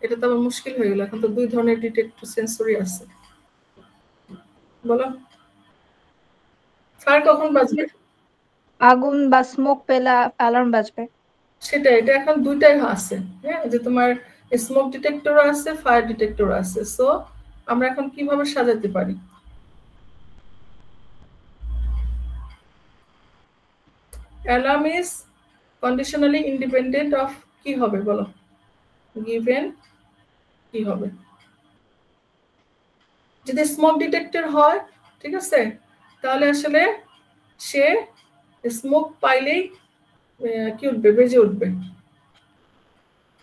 এটা তো আবার মুশকিল হয়ে গেল, এখন তো দুই ধরনের ডিটেক্টর সেন্সরি আছে, বলো ফায়ার কখন বাজবে?
আগুন বা স্মোক পেলে অ্যালার্ম বাজবে।
সেটা এটা এখন দুইটাই আছে, হ্যাঁ যে তোমার স্মোক ডিটেক্টর আছে, ফায়ার ডিটেক্টর আছে। সো আমরা এখন কিভাবে সাজাতে পারি, alarm is conditionally independent of কি হবে বলো, গিভেন কি হবে। যদি স্মোক ডিটেক্টর হয়, ঠিক আছে, তাহলে আসলে সে স্মোক পাইলেই কি উঠবে, বেজে উঠবে।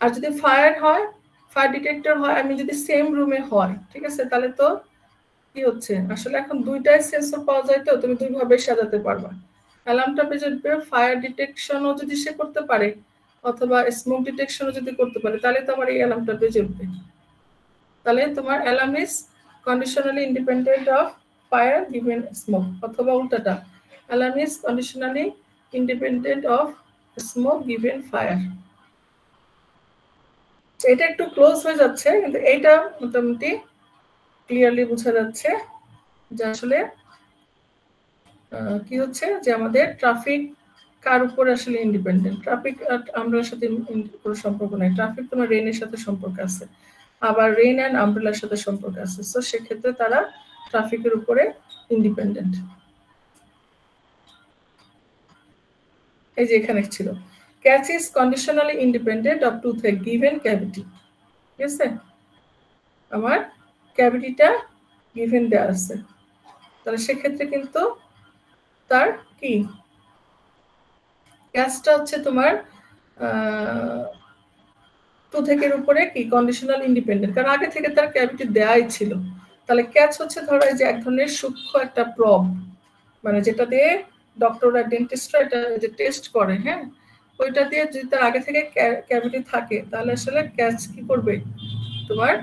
আর যদি ফায়ার হয়, ফায়ার ডিটেক্টর হয়, আমি যদি সেম রুমে হয়, ঠিক আছে, তাহলে তো কি হচ্ছে আসলে এখন দুইটাই সেন্সর পাওয়া যায়, তো তুমি দুই ভাবে সাজাতে পারবা। অ্যালার্মটা বেজে উঠবে, ফায়ার ডিটেকশনও যদি সে করতে পারে অথবা স্মোক ডিটেকশনও যদি করতে পারে, তাহলে তো আমার এই অ্যালার্মটা বেজে উঠবে। তাহলে তোমার alarm is conditionally independent of fire given smoke, অথবা উল্টাটা alarm is conditionally independent of smoke given fire. এটা একটু ক্লোজ হয়ে যাচ্ছে, কিন্তু এইটা মোটামুটি ক্লিয়ারলি বোঝা যাচ্ছে যে আসলে কি হচ্ছে, যে আমাদের ট্রাফিক কার উপর আসলে ইন্ডিপেন্ডেন্ট। ট্রাফিক আমব্রেলার সাথে কোনো সম্পর্ক নাই, ট্রাফিক তোমার রেইনের সাথে সম্পর্ক আছে, আবার রেইন অ্যান্ড আমব্রেলার সাথে সম্পর্ক আছে। সো সেক্ষেত্রে তারা ট্রাফিকের উপরে ইন্ডিপেন্ডেন্ট। এই যে এখানে ছিল catch is conditionally independent of toothache given cavity, ঠিক আছে, আমার ক্যাভিটিটা গিভেন দেওয়া আছে, তাহলে সেক্ষেত্রে কিন্তু তার কি ক্যাচটা হচ্ছে তোমার টুথেকের উপরে কি কন্ডিশনাল ইন্ডিপেন্ডেন্ট, কারণ আগে থেকে তার ক্যাভিটি দেয়াই ছিল। তাহলে ক্যাচ হচ্ছে ধরো যে এক ধরনের সূক্ষ্ম একটা প্রব, মানে যেটা দিয়ে ডক্টররা ডেন্টিস্টরা এটা যে টেস্ট করে, হ্যাঁ ওইটা দিয়ে যদি তার আগে থেকে ক্যাভিটি থাকে, তাহলে আসলে ক্যাচ কি করবে তোমার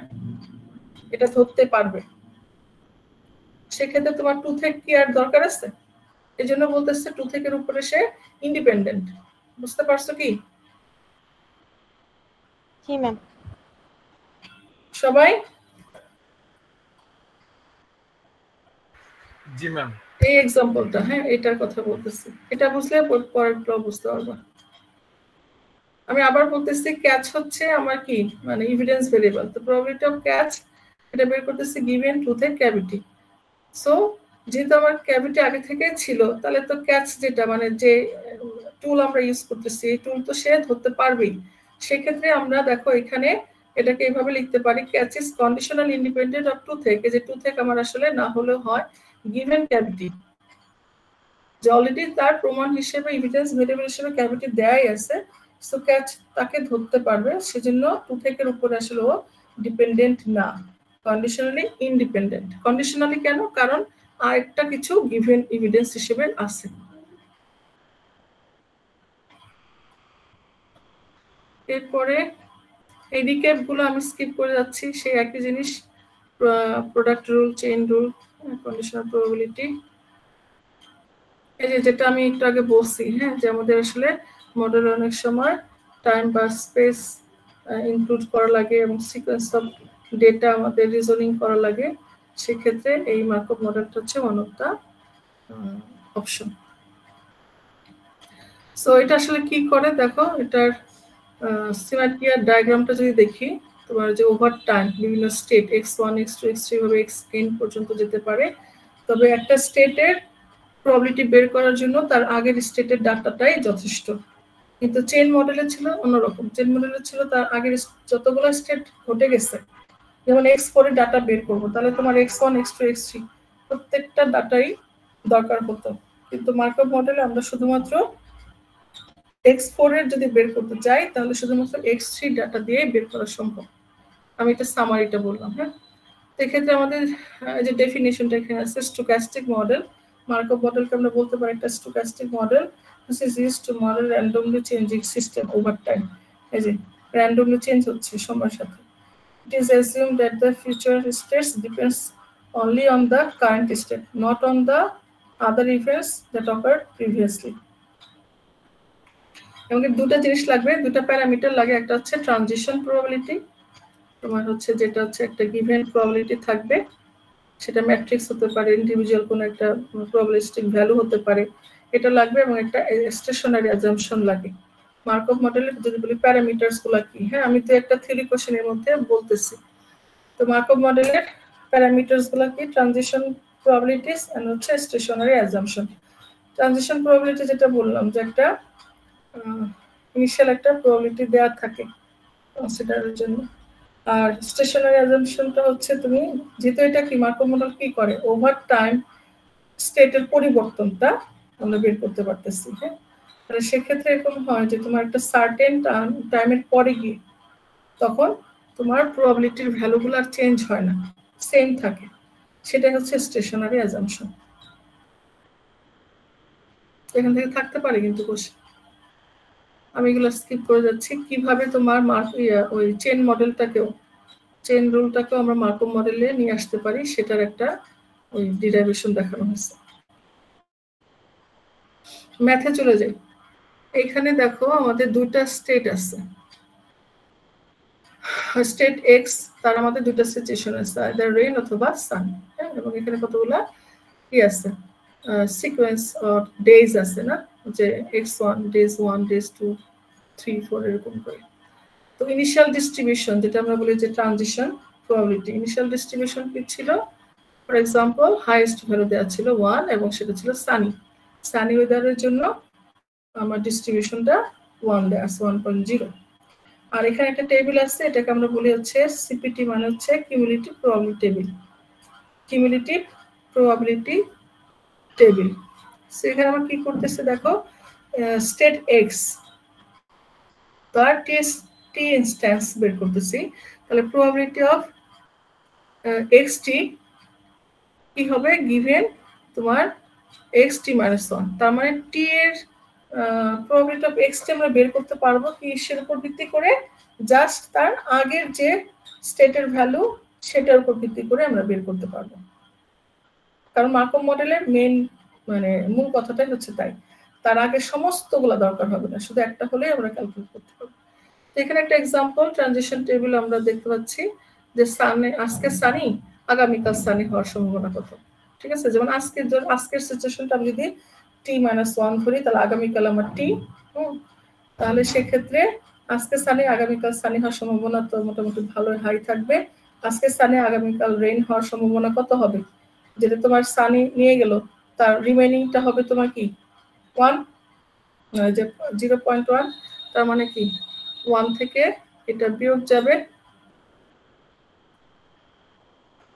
এটা ধরতে পারবে। সেক্ষেত্রে তোমার টুথেক কি আর দরকার আছে, এই জন্য বলতেছে টুথেকের উপরে সে ইন্ডিপেন্ডেন্ট, বুঝতে পারছো কি
জি ম্যাম।
সবাই?
জি ম্যাম।
এই এক্সাম্পলটা, হ্যাঁ এটার কথা বলতেছি, এটা বুঝলে পরেরটা বুঝতে পারবা। আমি আবার বলতেছি ক্যাচ হচ্ছে আমার কি মানে এভিডেন্স ভেরিয়েবল, তো প্রবাবিলিটি অফ ক্যাচ এটা বের করতেছি গিভেন ট্রুথের ক্যাভিটি। সো যেহেতু আমার ক্যাভিটি আগে থেকে ছিল, তাহলে তো ক্যাচ যেটা মানে যে টুল আমরা ইউজ করতেছি এই টুল তো সে ধরতে পারবেই। সেক্ষেত্রে আমরা দেখো এখানে এটাকে এইভাবে লিখতে পারি, catch is conditional independent of টুথেক, যে টুথেক আমার আসলে না হলেও হয় গিভেন ক্যাভিটি, যে অলরেডি তার প্রমাণ হিসেবে এভিডেন্স ভেরিয়েবল হিসেবে ক্যাভিটি দেয়াই আছে। সো ক্যাচ তাকে ধরতে পারবে, সেজন্য টুথেকের উপরে আসলে ও ডিপেন্ডেন্ট না, কন্ডিশনালি ইন্ডিপেন্ডেন্ট। কন্ডিশনালি কেন? কারণ আরেকটা কিছু গিভেন এভিডেন্স হিসেবে আছে। এরপরে এই রিক্যাপ গুলো আমি স্কিপ করে যাচ্ছি, সেই একই জিনিস, product rule, chain rule, conditional probability, এই যে যেটা আমি একটু আগে বলছি, হ্যাঁ যে আমাদের আসলে মডেল অনেক সময় টাইম বা স্পেস ইনক্লুড করা লাগে এবং সিকোয়েন্স অফ ডেটা আমাদের রিজনিং করা লাগে, সেক্ষেত্রে এই মার্কআপ মডেলটা হচ্ছে one of the option. So এটা আসলে কি করে দেখো, এটার সিমেট্রিয়ার ডায়াগ্রামটা যদি দেখি, তোমার যে ওভার টাইম বিভিন্ন স্টেট x1 x2 x3 ভাবে xn পর্যন্ত যেতে পারে, তবে একটা স্টেটের প্রবাবিলিটি বের করার জন্য তার আগের স্টেটের ডাটাটাই যথেষ্ট। কিন্তু চেইন মডেলে ছিল অন্যরকম, চেইন মডেলে ছিল তার আগের যতগুলো স্টেট ঘটে গেছে, যেমন x4 এর ডাটা বের করবো, তাহলে তোমার x1 x2 x3 প্রত্যেকটা ডাটাই দরকার হতো। কিন্তু মার্কআপ মডেলে আমরা শুধুমাত্র x4 এর যদি বের করতে চাই, তাহলে শুধুমাত্র x3 ডাটা দিয়ে বের করা সম্ভব। আমি এটা সামারিটা বললাম, হ্যাঁ। এক্ষেত্রে আমাদের যে ডেফিনিশনটা এখানে আছে, স্টোক্যাস্টিক মডেল, মার্কআপ মডেলকে আমরা বলতে পারি একটা স্টোক্যাস্টিক model, which is used to model randomly changing system over time। এই যে randomly চেঞ্জ হচ্ছে সময়ের সাথে। It is assumed that the future states depends only on the current state, not on the other events that occurred previously। এবং দুটো জিনিস লাগবে, দুটো প্যারামিটার লাগে, একটা হচ্ছে ট্রানজিশন প্রবাবিলিটি, তোমার হচ্ছে যেটা হচ্ছে একটা গিভেন প্রবাবিলিটি থাকবে, সেটা ম্যাট্রিক্স হতে পারে, ইন্ডিভিজুয়াল কোনো একটা প্রবাবিলিস্টিক ভ্যালু হতে পারে, এটা লাগবে, এবং একটা স্টেশনারি অ্যাজাম্পশন লাগে। মার্কআপ মডেলের যদি বলি প্যারামিটারস গুলো কি, হ্যাঁ আমি তো একটা থিওরি কোশ্চেনের মধ্যে বলতেছি। তো মার্কআপ মডেলের প্যারামিটারস গুলো কি, ট্রানজিশন প্রবাবিলিটিস এন্ড হচ্ছে স্টেশনারি অ্যাজাম্পশন। ট্রানজিশন প্রবাবিলিটি যেটা বললাম যে একটা ইনিশিয়াল একটা প্রবাবিলিটি দেওয়া থাকে কনসিডারের জন্য, আর স্টেশনারি অ্যাজাম্পশনটা হচ্ছে তুমি যেহেতু এটা কি মার্কআপ মডেল কি করে, ওভার টাইম স্টেটের পরিবর্তনটা আমরা বের করতে পারতেছি, হ্যাঁ। তাহলে সেক্ষেত্রে এরকম হয় যে তোমার একটা সার্টেন টাইমের পরে গিয়ে তখন তোমার প্রবাবিলিটির ভ্যালুগুলো আর চেঞ্জ হয় না, সেম থাকে, সেটা হচ্ছে স্টেশনারি অ্যাজাম্পশন। এখান থেকে থাকতে পারে কিন্তু কোশ্চেন, আমি এগুলো স্কিপ করে যাচ্ছি। কিভাবে তোমার ওই চেইন মডেলটাকেও, চেইন রুলটাকেও আমরা মার্কআপ মডেলে নিয়ে আসতে পারি, সেটার একটা ওই ডিরাইভেশন দেখানো হয়েছে। ম্যাথে চলে যাই। এখানে দেখো আমাদের দুইটা স্টেট আছে, স্টেট এক্স, তার আমাদের দুইটা সিচুয়েশন আছে, আইদার রেইন অথবা সান, হ্যাঁ। এবং এখানে কতগুলা কি আছে, সিকোয়েন্স অর ডেজ আছে না, যে x1 ডেজ 1 ডেজ 2 3 4 এরকম করে। তো ইনিশিয়াল ডিস্ট্রিবিউশন যেটা আমরা বলি যে ট্রানজিশন প্রবাবিলিটি, ইনিশিয়াল ডিস্ট্রিবিউশন কি ছিল, ফর এক্সাম্পল হাইয়েস্ট ভ্যালু দেওয়া ছিল 1 এবং সেটা ছিল সানি ওয়েদারের জন্য আমার ডিস্ট্রিবিউশনটা 1 দেওয়া আছে 1.0। আর এখানে একটা টেবিল আছে, এটাকে আমরা বলি হচ্ছে সিপিটি, মানে হচ্ছে cumulative probability table, cumulative probability table. So এখানে আমরা কি করতেছি দেখো, স্টেট এক্স তার টি ইনস্ট্যান্স বের করতেছি, তাহলে প্রবাবিলিটি অফ এক্সটি কি হবে, গিভেন তোমার এক্সটি মাইনাস 1, তার মানে টি এর প্রবাবিলিটি অফ এক্সটি আমরা বের করতে পারবো কি এর উপর ভিত্তি করে, জাস্ট তার আগের যে স্টেটের ভ্যালু সেটার উপর ভিত্তি করে আমরা বের করতে পারবো, কারণ মার্কআপ মডেলের মেইন মানে মূল কথাটাই হচ্ছে তাই। তার আগে সমস্তগুলো দরকার হবে না, শুধু একটা হলেই আমরা ক্যালকুলেট করতে পারবো। তো এখানে একটা এক্সাম্পল ট্রানজিশন টেবিল আমরা দেখতে পাচ্ছি যে সানি, আজকে সানি আগামীকাল সানি হওয়ার সম্ভাবনা কত। ঠিক আছে, যেমন আজকের সিচুয়েশনটা আমি যদি t-1 ধরি, তাহলে আগামীকাল আমার t, তাহলে সেক্ষেত্রে আজকে সানি আগামীকাল সানি হওয়ার সম্ভাবনা তো মোটামুটি ভালো হাই থাকবে। আজকে সানি আগামীকাল রেইন হওয়ার সম্ভাবনা কত হবে, যেটা তোমার সানি নিয়ে গেল তার রিমেইনিংটা হবে তোমার কি 1, যে 0.1, তার মানে কি 1 থেকে এটা বিয়োগ যাবে।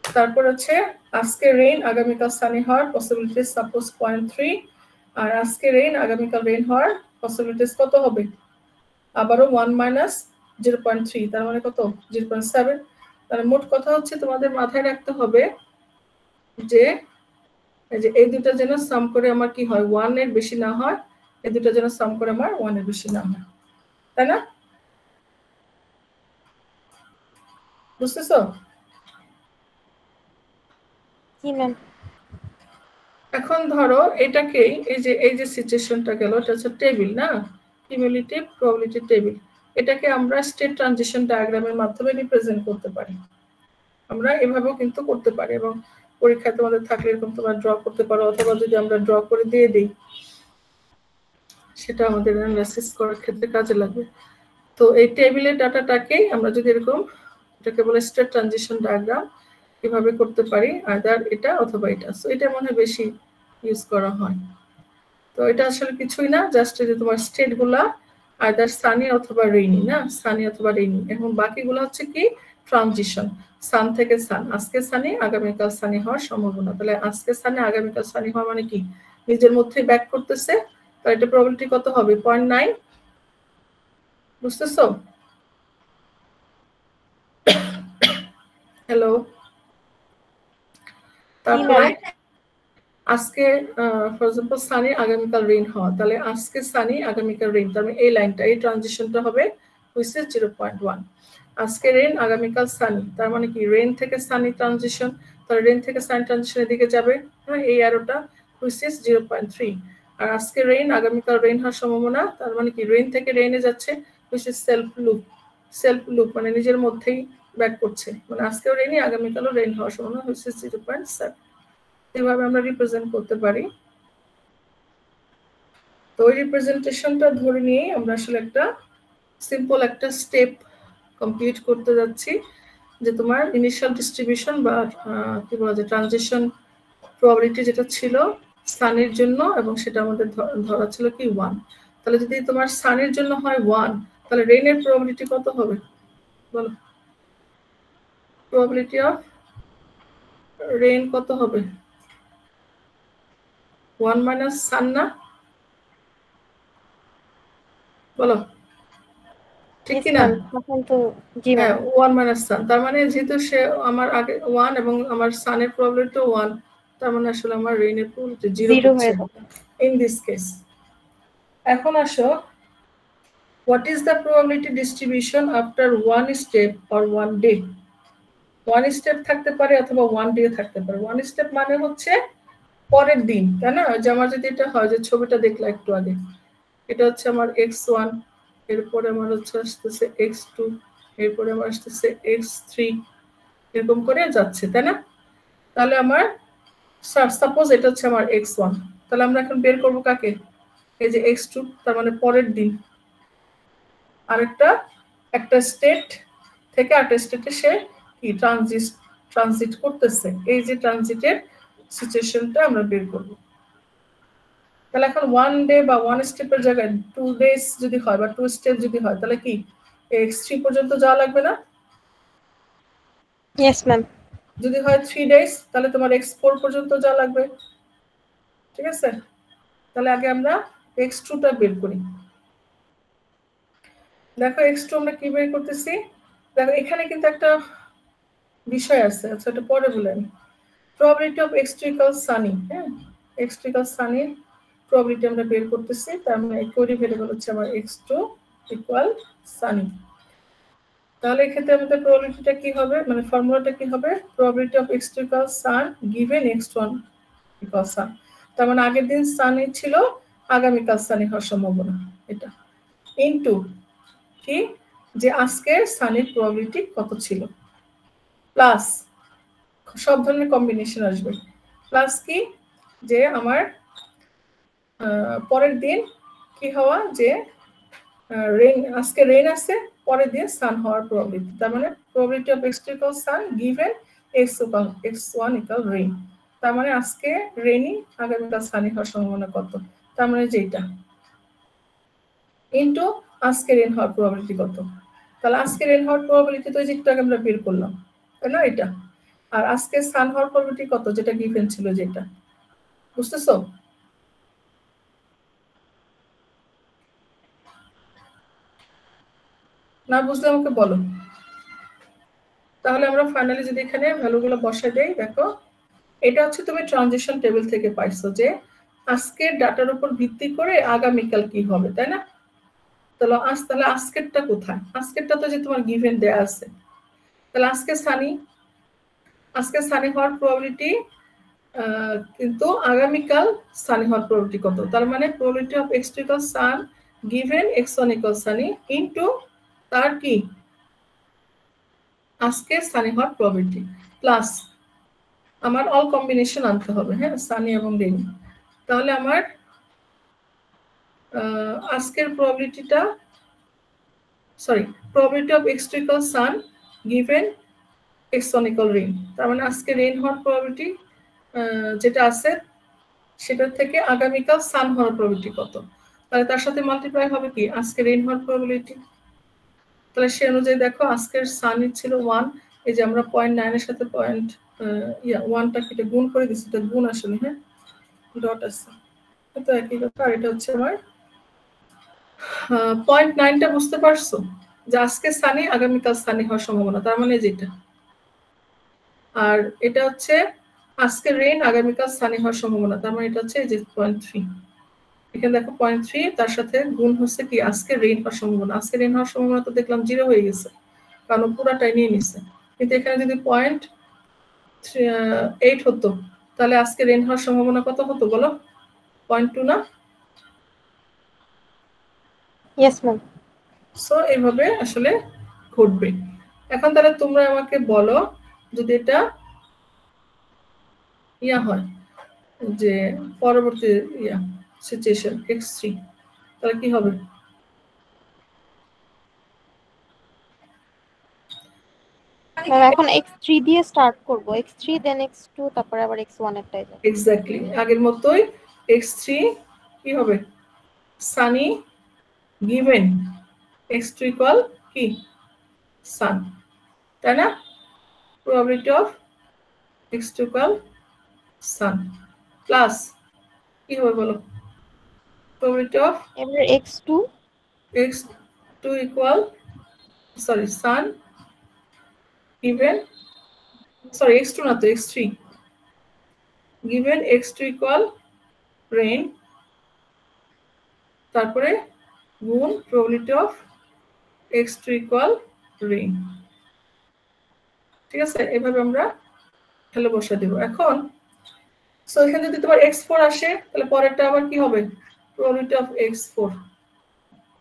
তারপর হচ্ছে আজকে রেইন আগামীকাল সানি হওয়ার পসিবিলিটি সাপোজ 0.3, আর আজকে রেইন আগামীকাল রেইন হওয়ার পসিবিলিটিস কত হবে, আবারও 1 মাইনাস 0.3, তার মানে কত 0.7। তাহলে মোট কথা হচ্ছে তোমাদের মাথায় রাখতে হবে যে এই দুটো যেন সাম করে আমার কি হয় 1 এর বেশি না হয়, এই দুটো যেন সাম করে আমার 1 এর বেশি না হয়, তাই না? বুঝতেছো? এখন ধরো এটাকেই এই যে সিচুয়েশনটা গেল, এটা হচ্ছে টেবিল না, কিউমুলেটিভ প্রবাবিলিটি টেবিল। এটাকে আমরা স্টেট ট্রানজিশন ডায়াগ্রামের মাধ্যমে রিপ্রেজেন্ট করতে পারি। আমরা এভাবেও কিন্তু করতে পারি, এবং পরীক্ষায় তোমাদের থাকলে এরকম তোমরা ড্র করতে পারো, অথবা যদি আমরা ড্র করে দিয়ে দিই সেটা আমাদের অ্যানালাইসিস করার ক্ষেত্রে কাজে লাগবে। তো এই টেবিলের ডাটাটাকেই আমরা যদি এরকম, এটাকে বলে স্টেট ট্রানজিশন ডায়াগ্রাম, এভাবে করতে পারি, আইদার এটা অথবা এটা। সো এটা মনে হয় বেশি ইউজ করা হয়। তো এটা আসলে কিছুই না, জাস্ট যে তোমার স্টেটগুলা আইদার সানি অথবা রেইনি, না সানি অথবা রেইনি। এখন বাকিগুলো হচ্ছে কি ট্রানজিশন, সান থেকে সান, আজকে সানি আগামীকাল সানি হওয়ার সম্ভাবনা। তাহলে আজকে সানি আগামীকাল সানি হওয়া মানে কি নিজের মধ্যে ব্যাক করতেছে, তাহলে এটা প্রবাবিলিটি কত হবে 0.9। বুঝতেছো? হ্যালো, তারপরে আজকে ফর এক্সাম্পল সানি আগামীকাল রেইন হওয়া, তাহলে আজকে সানি আগামীকাল রেইন, তার মানে এই লাইনটা, এই ট্রানজিশনটা হবে হইছে 0.1। আজকে রেইন আগামীকাল সানি, তার মানে কি রেইন থেকে সানি ট্রানজিশন, তাহলে রেইন থেকে সানি ট্রানজিশনের দিকে যাবে, হ্যাঁ এই অ্যারোটা হইছে 0.3। আর আজকে রেইন আগামীকাল রেইন হওয়ার সম্ভাবনা, তার মানে কি রেইন থেকে রেইনে যাচ্ছে, হইছে সেলফ লুপ মানে নিজের মধ্যেই ব্যাক করছে, মানে আজকেও রেইনি আগামীকালও রেইন হওয়ার সম্ভাবনা হইছে 0.7। এইভাবে আমরা রিপ্রেজেন্ট করতে পারি। তো ওই রিপ্রেজেন্টেশনটা ধরে নিয়ে আমরা আসলে একটা সিম্পল একটা স্টেপ কমপ্লিট করতে যাচ্ছি, যে তোমার ইনিশিয়াল ডিস্ট্রিবিউশন বা কি বলা যায় ট্রানজিশন প্রবাবিলিটি যেটা ছিল সানের জন্য, এবং সেটা আমাদের ধরা ছিল কি 1। তাহলে যদি তোমার সানের জন্য হয় 1, তাহলে রেইনের প্রবাবিলিটি কত হবে বলো? প্রবাবিলিটি অফ রেইন কত হবে? 1 মাইনাস সান না, বলো ঠিক কি না? হ্যাঁ 1 মাইনাস সান, তার মানে যেহেতু সে আমার আগে 1 এবং আমার সানের প্রবাবিলিটি 1, তার মানে আসলে আমার রেইনের প্রবাবিলিটি 0 হচ্ছে ইন দিস কেস। এখন আসো, what is the probability distribution after one step or one day? one step থাকতে পারে অথবা 1 ডে থাকতে পারে। 1 স্টেপ মানে হচ্ছে পরের দিন, তাই না? যে আমার যদি এটা হয়, যে ছবিটা দেখলা একটু আগে, এটা হচ্ছে আমার x1, এরপরে আমার হচ্ছে আসতেছে x2, এরপরে আমার আসতেছে x3, এরকম করে যাচ্ছে, তাই না? তাহলে আমার সাপোজ এটা হচ্ছে আমার x1, তাহলে আমরা এখন বের করব কাকে? এই যে x2, তার মানে পরের দিন। একটা স্টেট থেকে আরেকটা স্টেটে সে কি ট্রানজিট করতেছে, এই যে ট্রানজিটের সিচুয়েশনটা আমরা বের করব। তাহলে এখন 1 ডে বা 1 স্টেপের জায়গায় 2 ডেজ যদি হয় বা 2 স্টেপ যদি হয়, তাহলে কি x3 পর্যন্ত যাওয়া লাগবে না?
Yes ma'am.
যদি হয় 3 ডেজ, তাহলে তোমার x4 পর্যন্ত যাওয়া লাগবে, ঠিক আছে? তাহলে আগে আমরা x2 টা বের করি। দেখো x2 আমরা কি বের করতেছি, দেখো এখানে কিন্তু একটা বিষয় আছে, আচ্ছা এটা পরে বলেন। Probability of x2 equal Sunny, হ্যাঁ x2 ইকুয়াল সানি প্রবাবিলিটি আমরা বের করতেছি, তার মানে কোডি ভেরিয়েবল হচ্ছে আমার x2 ইকুয়াল সানি। তাহলে এক্ষেত্রে আমাদের প্রবাবিলিটিটা কি হবে, মানে ফর্মুলাটা কি হবে? Probability of x2 equal sun given x1 equal sun. তার মানে আগের দিন সানি ছিল, আগামীকাল সানি হওয়ার সম্ভাবনা এটা, ইনটু কি যে আজকের সানির প্রবাবিলিটি কত ছিল, প্লাস সব ধরনের কম্বিনেশন আসবে, প্লাস কি যে আমার পরের দিন কি হওয়া যে রেইন, আজকে রেইন আছে, পরের দিন সান হওয়ার প্রবাবিলিটি, তার মানে probability of x2 equal sun given x1 equal rain, তার মানে আজকে রেইনি আগামীকাল সানি হওয়ার সম্ভাবনা কত, তার মানে যেটা ইনটু আজকে রেইন হওয়ার প্রবাবিলিটি কত, তাহলে আজকে রেইন হওয়ার প্রবাবিলিটি তো যেটাকে আমরা বের করলাম তাই না এটা, আর আজকে সান হওয়ার প্রবাবিলিটি কত যেটা গিভেন ছিল যেটা, বুঝতেছো? না বুঝলে আমাকে বলো, তাহলে আমরা ফাইনালি যদি এখানে ভ্যালুগুলো বসাই দেই, দেখো এটা হচ্ছে তুমি ট্রানজিশন টেবিল থেকে পাইছো যে আজকের ডাটার উপর ভিত্তি করে আগামীকাল কি হবে, তাই না? তাহলে আজকেরটা কোথায়, আজকেরটা তো যে তোমার গিভেন দেয়া আছে, তাহলে আজকে সানি হওয়ার প্রবাবিলিটি কিন্তু আগামীকাল সানি হওয়ার প্রবাবিলিটি কত, তার মানে probability of x2 equal sun given x1 equal sunny into তার কি আজকে সানি হওয়ার প্রবাবিলিটি প্লাস আমার অল কম্বিনেশন আনতে হবে, হ্যাঁ সানি এবং রেইনি, তাহলে আমার আজকের প্রবাবিলিটিটা probability of x2 equal sun given x1 equal rain, তার মানে আজকে রেইন হওয়ার প্রবাবিলিটি যেটা আছে সেটার থেকে আগামীকাল সান হওয়ার প্রবাবিলিটি কত, তাহলে তার সাথে মাল্টিপ্লাই হবে কি আজকে রেইন হওয়ার প্রবাবিলিটি, তাহলে সে অনুযায়ী দেখো আজকের সানি ছিল 1, এই যে আমরা 0.9 এর সাথে 1টা কেটে গুণ করে দিচ্ছি, এটা গুণ আসলে, হ্যাঁ ডট আছে তো একই কথা, আর এটা হচ্ছে আমার 0.9টা, বুঝতে পারছো যে আজকে সানি আগামীকাল সানি হওয়ার সম্ভাবনা, তার মানে যেটা, আর এটা হচ্ছে আজকে রেইন আগামীকাল সানি হওয়ার সম্ভাবনা, তার মানে এটা হচ্ছে এই যে 0.3, এখানে দেখো 0.3 তার সাথে গুণ হচ্ছে কি আজকে রেইন হওয়ার সম্ভাবনা, আজকে রেইন হওয়ার সম্ভাবনা তো দেখলাম 0 হয়ে গেছে কারণ পুরাটাই নিয়ে নিছে, কিন্তু এখানে যদি 0.8 হতো তাহলে আজকে রেইন হওয়ার সম্ভাবনা কত হতো বলো, 0.2 না?
Yes ma'am.
সো এইভাবে আসলে ঘটবে। এখন তাহলে তোমরা আমাকে বলো যদি এটা ইয়া হয় যে পরবর্তী সিচুয়েশন x3 তাহলে কি হবে?
ম্যাম এখন x3 দিয়ে স্টার্ট করব, x3 দেন x2 তারপর আবার x1 এরটাই যাবে।
এক্স্যাক্টলি আগের মতই x3 কি হবে সানি গিভেন x2 ইকুয়াল কি সান, তাই না? Probability of x2 equal sun plus কি হবে বলো, প্রবাবিলিটি অফ
এবার x2
ইকুয়াল সান given x2 না তো x3 given x2 equal rain, তারপরে গুণ probability of x2 equal rain, ঠিক আছে? এভাবে আমরা ভ্যালু বসা দেব। এখন সো এখানে যদি তোমার x4 আসে তাহলে পরেরটা আবার কি হবে প্রবাবিলিটি অফ x4,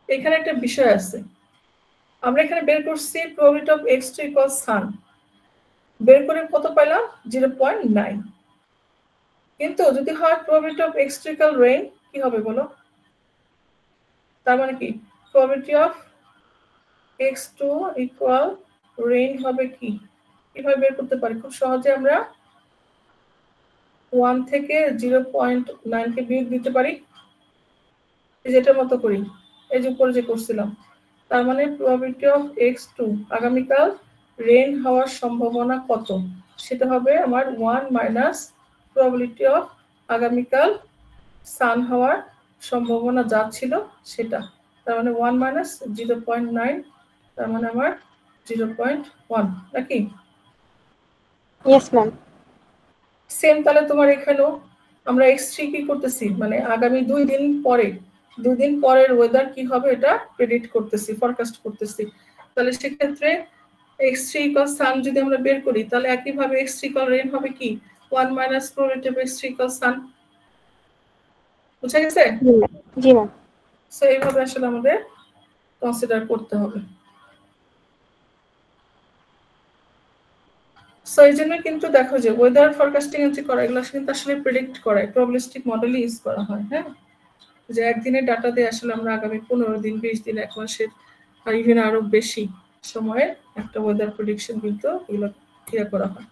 এখানে একটা বিষয় আছে, আমরা এখানে বের করছি প্রবাবিলিটি অফ x2 ইকুয়াল সান, বের করে কত পাইলাম 0.9, কিন্তু যদি হয় probability of x2 equal rain কি হবে বলো, তার মানে কি probability of x2 equal rain হবে কি, কিভাবে বের করতে পারি? খুব সহজে আমরা 1 থেকে 0.9 কে বিয়োগ দিতে পারি, যেটার মতো করি এই যে উপরে যে করছিলাম, তার মানে প্রবাবিলিটি অফ x2 আগামীকাল রেইন হওয়ার সম্ভাবনা কত, সেটা হবে আমার 1 মাইনাস প্রবাবিলিটি অফ আগামীকাল সান হওয়ার সম্ভাবনা যা ছিল সেটা, তার মানে 1 মাইনাস 0.9, তার মানে আমার 0.1 নাকি?
Yes ma'am.
সেম তাহলে তোমার এখানেও আমরা x3 কি করতেছি মানে আগামী 2 দিন পরের ওয়েদার কি হবে এটা প্রেডিক্ট করতেছি, ফরকাস্ট করতেছি, তাহলে সেক্ষেত্রে x3 ইকুয়াল সান যদি আমরা বের করি তাহলে একইভাবে x3 ইকুয়াল রেইন হবে কি 1 minus probability of x3 equal sun, বুঝা গেছে?
জি ম্যাম।
সো এইভাবে আসলে আমাদের কনসিডার করতে হবে। সো এই জন্য কিন্তু দেখো যে ওয়েদার ফরকাস্টিং যে করা, এগুলো কিন্তু আসলে প্রেডিক্ট করা, প্রবাবিলিস্টিক মডেল ইউজ করা হয়। হ্যাঁ, যে একদিনের ডাটা দিয়ে আসলে আমরা আগামী 15 দিন, 20 দিন, 1 মাসের আর ইভেন আরো বেশি সময়ের একটা ওয়েদার প্রেডিকশন কিন্তু এগুলো ক্রিয়া করা হয়।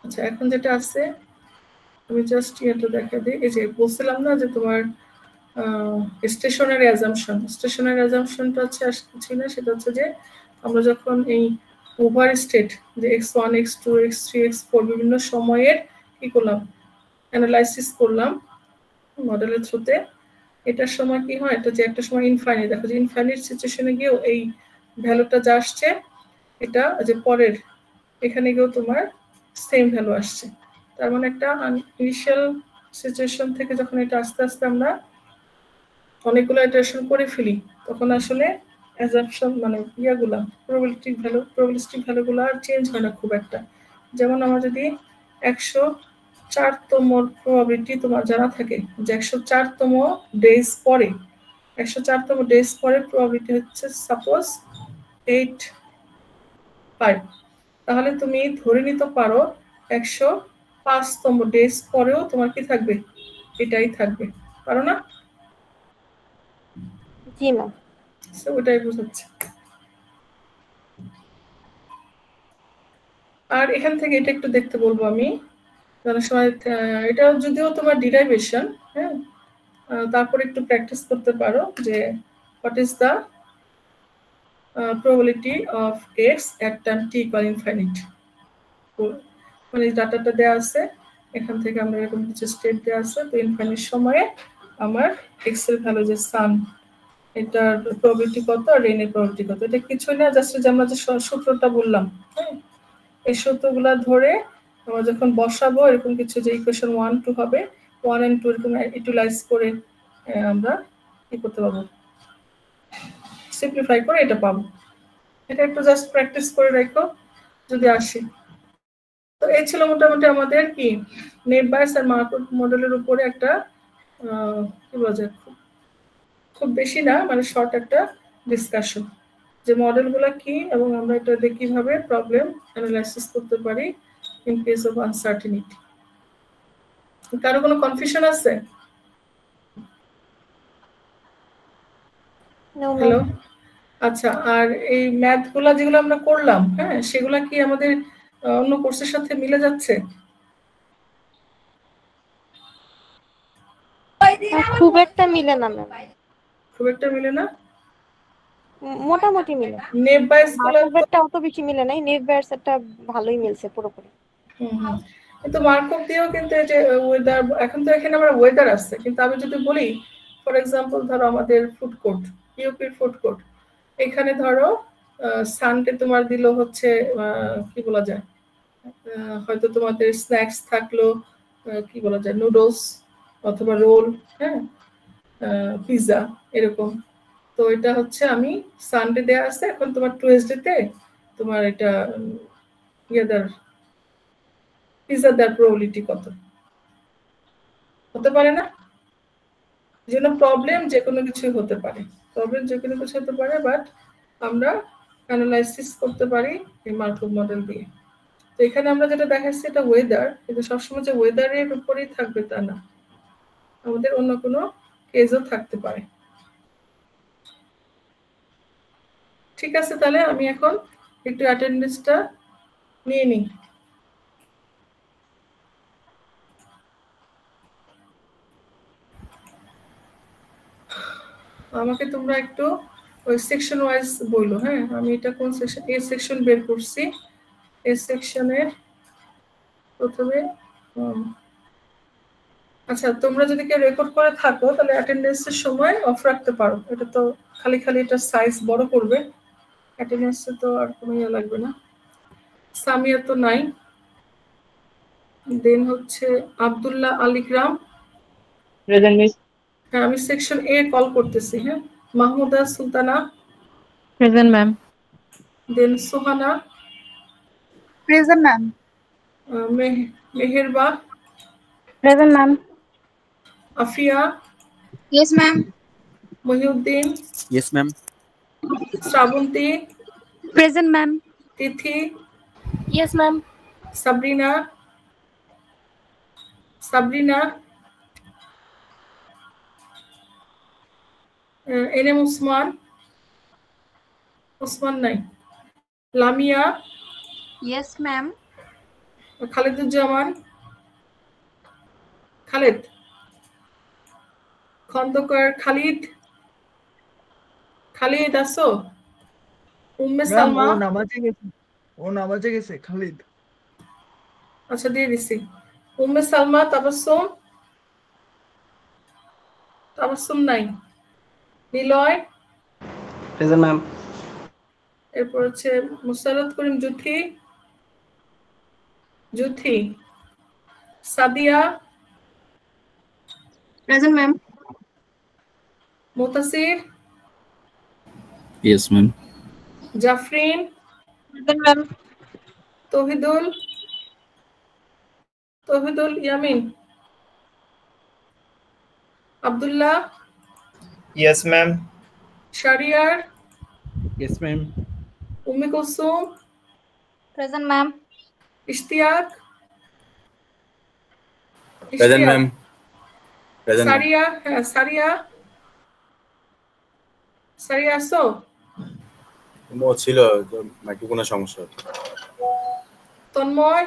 আচ্ছা, এখন যেটা আছে আমি জাস্ট এটা দেখা দিই। এই যে বলছিলাম না যে তোমার স্টেশনারি অ্যাজাম্পশনটা হচ্ছে আসছে না, সেটা হচ্ছে যে আমরা যখন এই ওভার স্টেট যে x1 x2 x3 x4 বিভিন্ন সময়ের কি করলাম, অ্যানালাইসিস করলাম মডেলের থ্রুতে, এটার সময় কি হয়, এটা যে একটা সময় ইনফাইনাইট, দেখো যে ইনফাইনাইট সিচুয়েশনে গিয়েও এই ভ্যালুটা যা আসছে এটা যে পরের এখানে গিয়েও তোমার সেম ভ্যালু আসছে। তার মানে একটা ইনিশিয়াল সিচুয়েশন থেকে যখন এটা আস্তে আস্তে আমরা অনেকগুলো ইটারেশন করে ফেলি, তখন আসলে অ্যাজাম্পশন মানে ইয়াগুলা প্রবাবিলিস্টিক ভ্যালুগুলো আর চেঞ্জ হয় না খুব একটা। যেমন আমার যদি 104তম প্রবাবিলিটি তোমার জানা থাকে যে 104তম ডেজ পরে, 104তম ডেজ পরে প্রবাবিলিটি হচ্ছে সাপোজ 8.5, তাহলে তুমি ধরে নিতে পারো 105তম ডেজ পরেও তোমার কি থাকবে, এটাই থাকবে, পারো না?
জি ম্যাম।
সো ওটাই বোঝাচ্ছে। আর এখান থেকে এটা একটু দেখতে বলবো আমি, অনেক সময় এটা যদিও তোমার ডিরাইভেশন, হ্যাঁ, তারপরে একটু প্র্যাকটিস করতে পারো যে what is the probability of x at time T equal infinite. মানে ডাটাটা দেওয়া আছে, এখান থেকে আমরা এরকম কিছু স্টেট দেওয়া আছে, তো ইনফাইনিট সময়ে আমার এক্স এর ভ্যালু যে সান, এটার প্রবাবিলিটি কত আর রেইনের প্রবাবিলিটি কত, এটা কিছুই না, জাস্ট যে আমরা যে সূত্রটা বললাম, হ্যাঁ, এই সূত্রগুলা ধরে আমরা যখন বসাবো এরকম কিছু যে ইকুয়েশন 1 2 হবে, 1 and 2 এরকম ইউটিলাইজ করে আমরা কি করতে পারবো, সিম্পলিফাই করে এটা পাবো। এটা একটু জাস্ট প্র্যাকটিস করে রাখো যদি আসে। তো এই ছিল মোটামুটি আমাদের কি নেট বায়াস আর মার্কআপ মডেলের উপরে একটা কি বলা যায়, খুব বেশি না মানে শর্ট একটা ডিসকাশন, যে মডেলগুলো কি এবং আমরা এটা দিয়ে কিভাবে প্রবলেম অ্যানালাইসিস করতে পারি ইন কেস অফ আনসার্টেনিটি। কারো কোনো কনফিউশন আছে? হ্যালো, আচ্ছা, আর এই ম্যাথগুলো যেগুলো আমরা করলাম, হ্যাঁ, সেগুলা কি আমাদের অন্য কোর্সের সাথে মিলে যাচ্ছে?
খুব একটা মিলে না ম্যাম।
খুব একটা মিলে না,
মোটামুটি মিলে।
নেট বায়াসগুলো
খুবটা অত বেশি মিলে নাই, নেট বায়াসটা ভালোই মিলছে পুরোপুরি।
কিন্তু মার্কআপ দিয়েও কিন্তু এই যে ওয়েদার, এখন তো এখানে আমরা ওয়েদার আছে, কিন্তু আমি যদি বলি ফর এক্সাম্পল ধরো আমাদের ফুড কোর্ট, ইউপির ফুড কোর্ট, এখানে ধরো সানডে তোমার দিল হচ্ছে কি বলা যায়, হয়তো তোমাদের স্ন্যাক্স থাকলো কি বলা যায় নুডলস অথবা রোল, হ্যাঁ, পিৎজা এরকম। তো এটা হচ্ছে আমি সানডে দেয়া আছে, এখন তোমার টুয়েসডেতে তোমার এটা ইয়াদার পিৎজা দেওয়ার প্রবাবিলিটি কত হতে পারে না? যেন প্রবলেম যে কোনো কিছুই হতে পারে, প্রবলেম যে কোনো কিছু হতে পারে, বাট আমরা অ্যানালাইসিস করতে পারি এই মার্কআপ মডেল দিয়ে। তো এখানে আমরা যেটা দেখাচ্ছি এটা ওয়েদার, কিন্তু সবসময় যে ওয়েদারের উপরেই থাকবে তা না, আমাদের অন্য কোনো কেসও থাকতে পারে। ঠিক আছে, তাহলে আমি এখন একটু অ্যাটেন্ডেন্সটা নিয়ে নিই। আমাকে তোমরা একটু ওই সেকশন ওয়াইজ বললো, হ্যাঁ, আমি এটা কোন সেকশন, এ সেকশন বের করছি, এ সেকশনের প্রথমে আচ্ছা, তোমরা যদি কেউ রেকর্ড করে থাকো তাহলে অ্যাটেন্ডেন্সের সময় অফ রাখতে পারো, এটা তো খালি খালি এটা সাইজ বড় করবে, অ্যাটেন্ডেন্সে তো আর কোনো ইয়ে লাগবে না। সামিয়া তো নাই, দেন হচ্ছে আব্দুল্লাহ আলিকরাম,
প্রেজেন্ট মিস।
হ্যাঁ, আমি সেকশন এ কল করতেছি, হ্যাঁ, Mahmuda Sultana,
present ma'am.
Then Sohana,
present ma'am.
Meherba,
Present, ma'am.
Afia,
Yes, ma'am.
Mohiuddin,
Yes, ma'am.
Srabanti,
Present, ma'am.
Tithi,
Yes, ma'am.
Sabrina, Sabrina, NM Osman, Osman নাই, লামিয়া,
Yes, ma'am.
খালেদুজ্জামান, খালেদ, খন্দকার খালিদ, খালিদ আসো, উম্মে
ম্যাম
সালমা,
ও নামাজে গেছে খালিদ।
আচ্ছা দিয়ে দিছি, উম্মে সালমা, তাবাসসুম, তাবাসসুম নাই, নিলয়,
Present, ma'am.
এরপর হচ্ছে মুসাররত করিম Juthi, Juthi, Sadia,
Present, ma'am.
Mutasir,
Yes, ma'am.
Jafrin,
Present, ma'am.
Tauhidul, Tauhidul Yamin, Abdullah,
Yes, ma'am.
Shahriar,
Yes, ma'am.
Umme Kulsum,
Present, ma'am.
Ishtiaq,
Present, ma'am. Present, ma'am.
সারিয়া, হ্যাঁ সারিয়া, সারিয়া আসো,
ও ছিল মাইক্রোফোনের সমস্যা।
Tanmoy,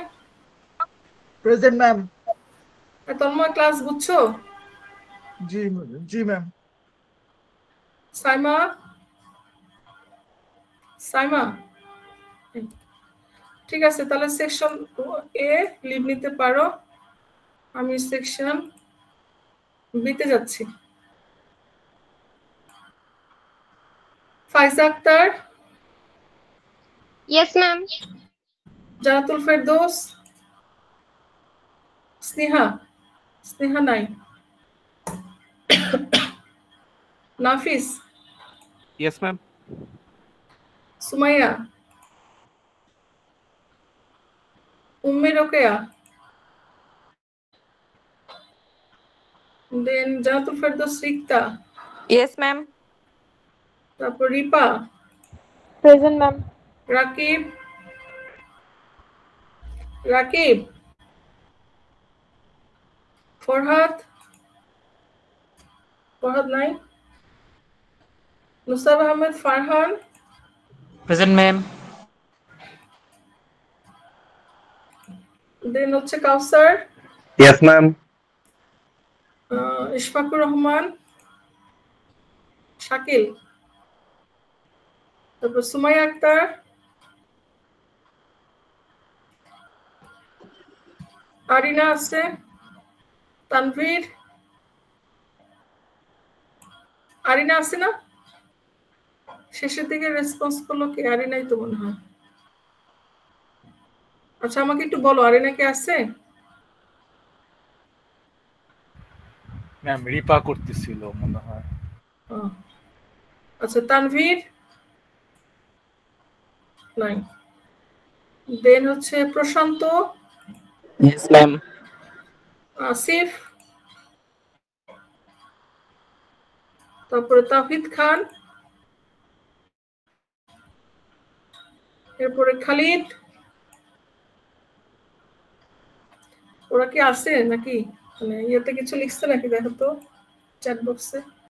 present ma'am.
Tanmoy class বুঝছো?
জি জি ম্যাম।
সাইমা, সাইমা, ঠিক আছে তাহলে সেকশন এ লিভ নিতে পারো, আমি সেকশন বিতে যাচ্ছি। ফাইজা আক্তার,
Yes, ma'am.
জানাতুল ফেরদৌস, স্নেহা, স্নেহা নাই, নাফিস,
Yes, ma'am.
সুমাইয়া, উম্মে রোকেয়া, দেন জানাতুল ফেরদৌস রিক্তা,
Yes, ma'am.
তারপর রিপা,
Present, ma'am.
রাকিব, রাকিব, ফরহাদ, ফরহাদ নাই, নুসাব আহমেদ ফারহান,
Present, ma'am.
দেন হচ্ছে কাউসার,
Yes, ma'am.
ইশফাকুর রহমান, শাকিল, তারপর সুমাইয়া আক্তার, আরিনা আছে, তানভীর, আরিনা আছে না? শেষের দিকে রেসপন্স করলো কি? আরিনাই তো মনে হয়। আচ্ছা আমাকে একটু বলো আরিনা কি আছে?
ম্যাম রিপা করতেছিল মনে হয়।
আচ্ছা তানভীর নাই, দেন হচ্ছে প্রশান্ত,
Yes, ma'am.
আসিফ, তারপরে তাওহিদ খান, এরপরে খালিদ, ওরা কি আছে নাকি? মানে ইয়েতে কিছু লিখছে নাকি দেখো তো চ্যাট বক্সে।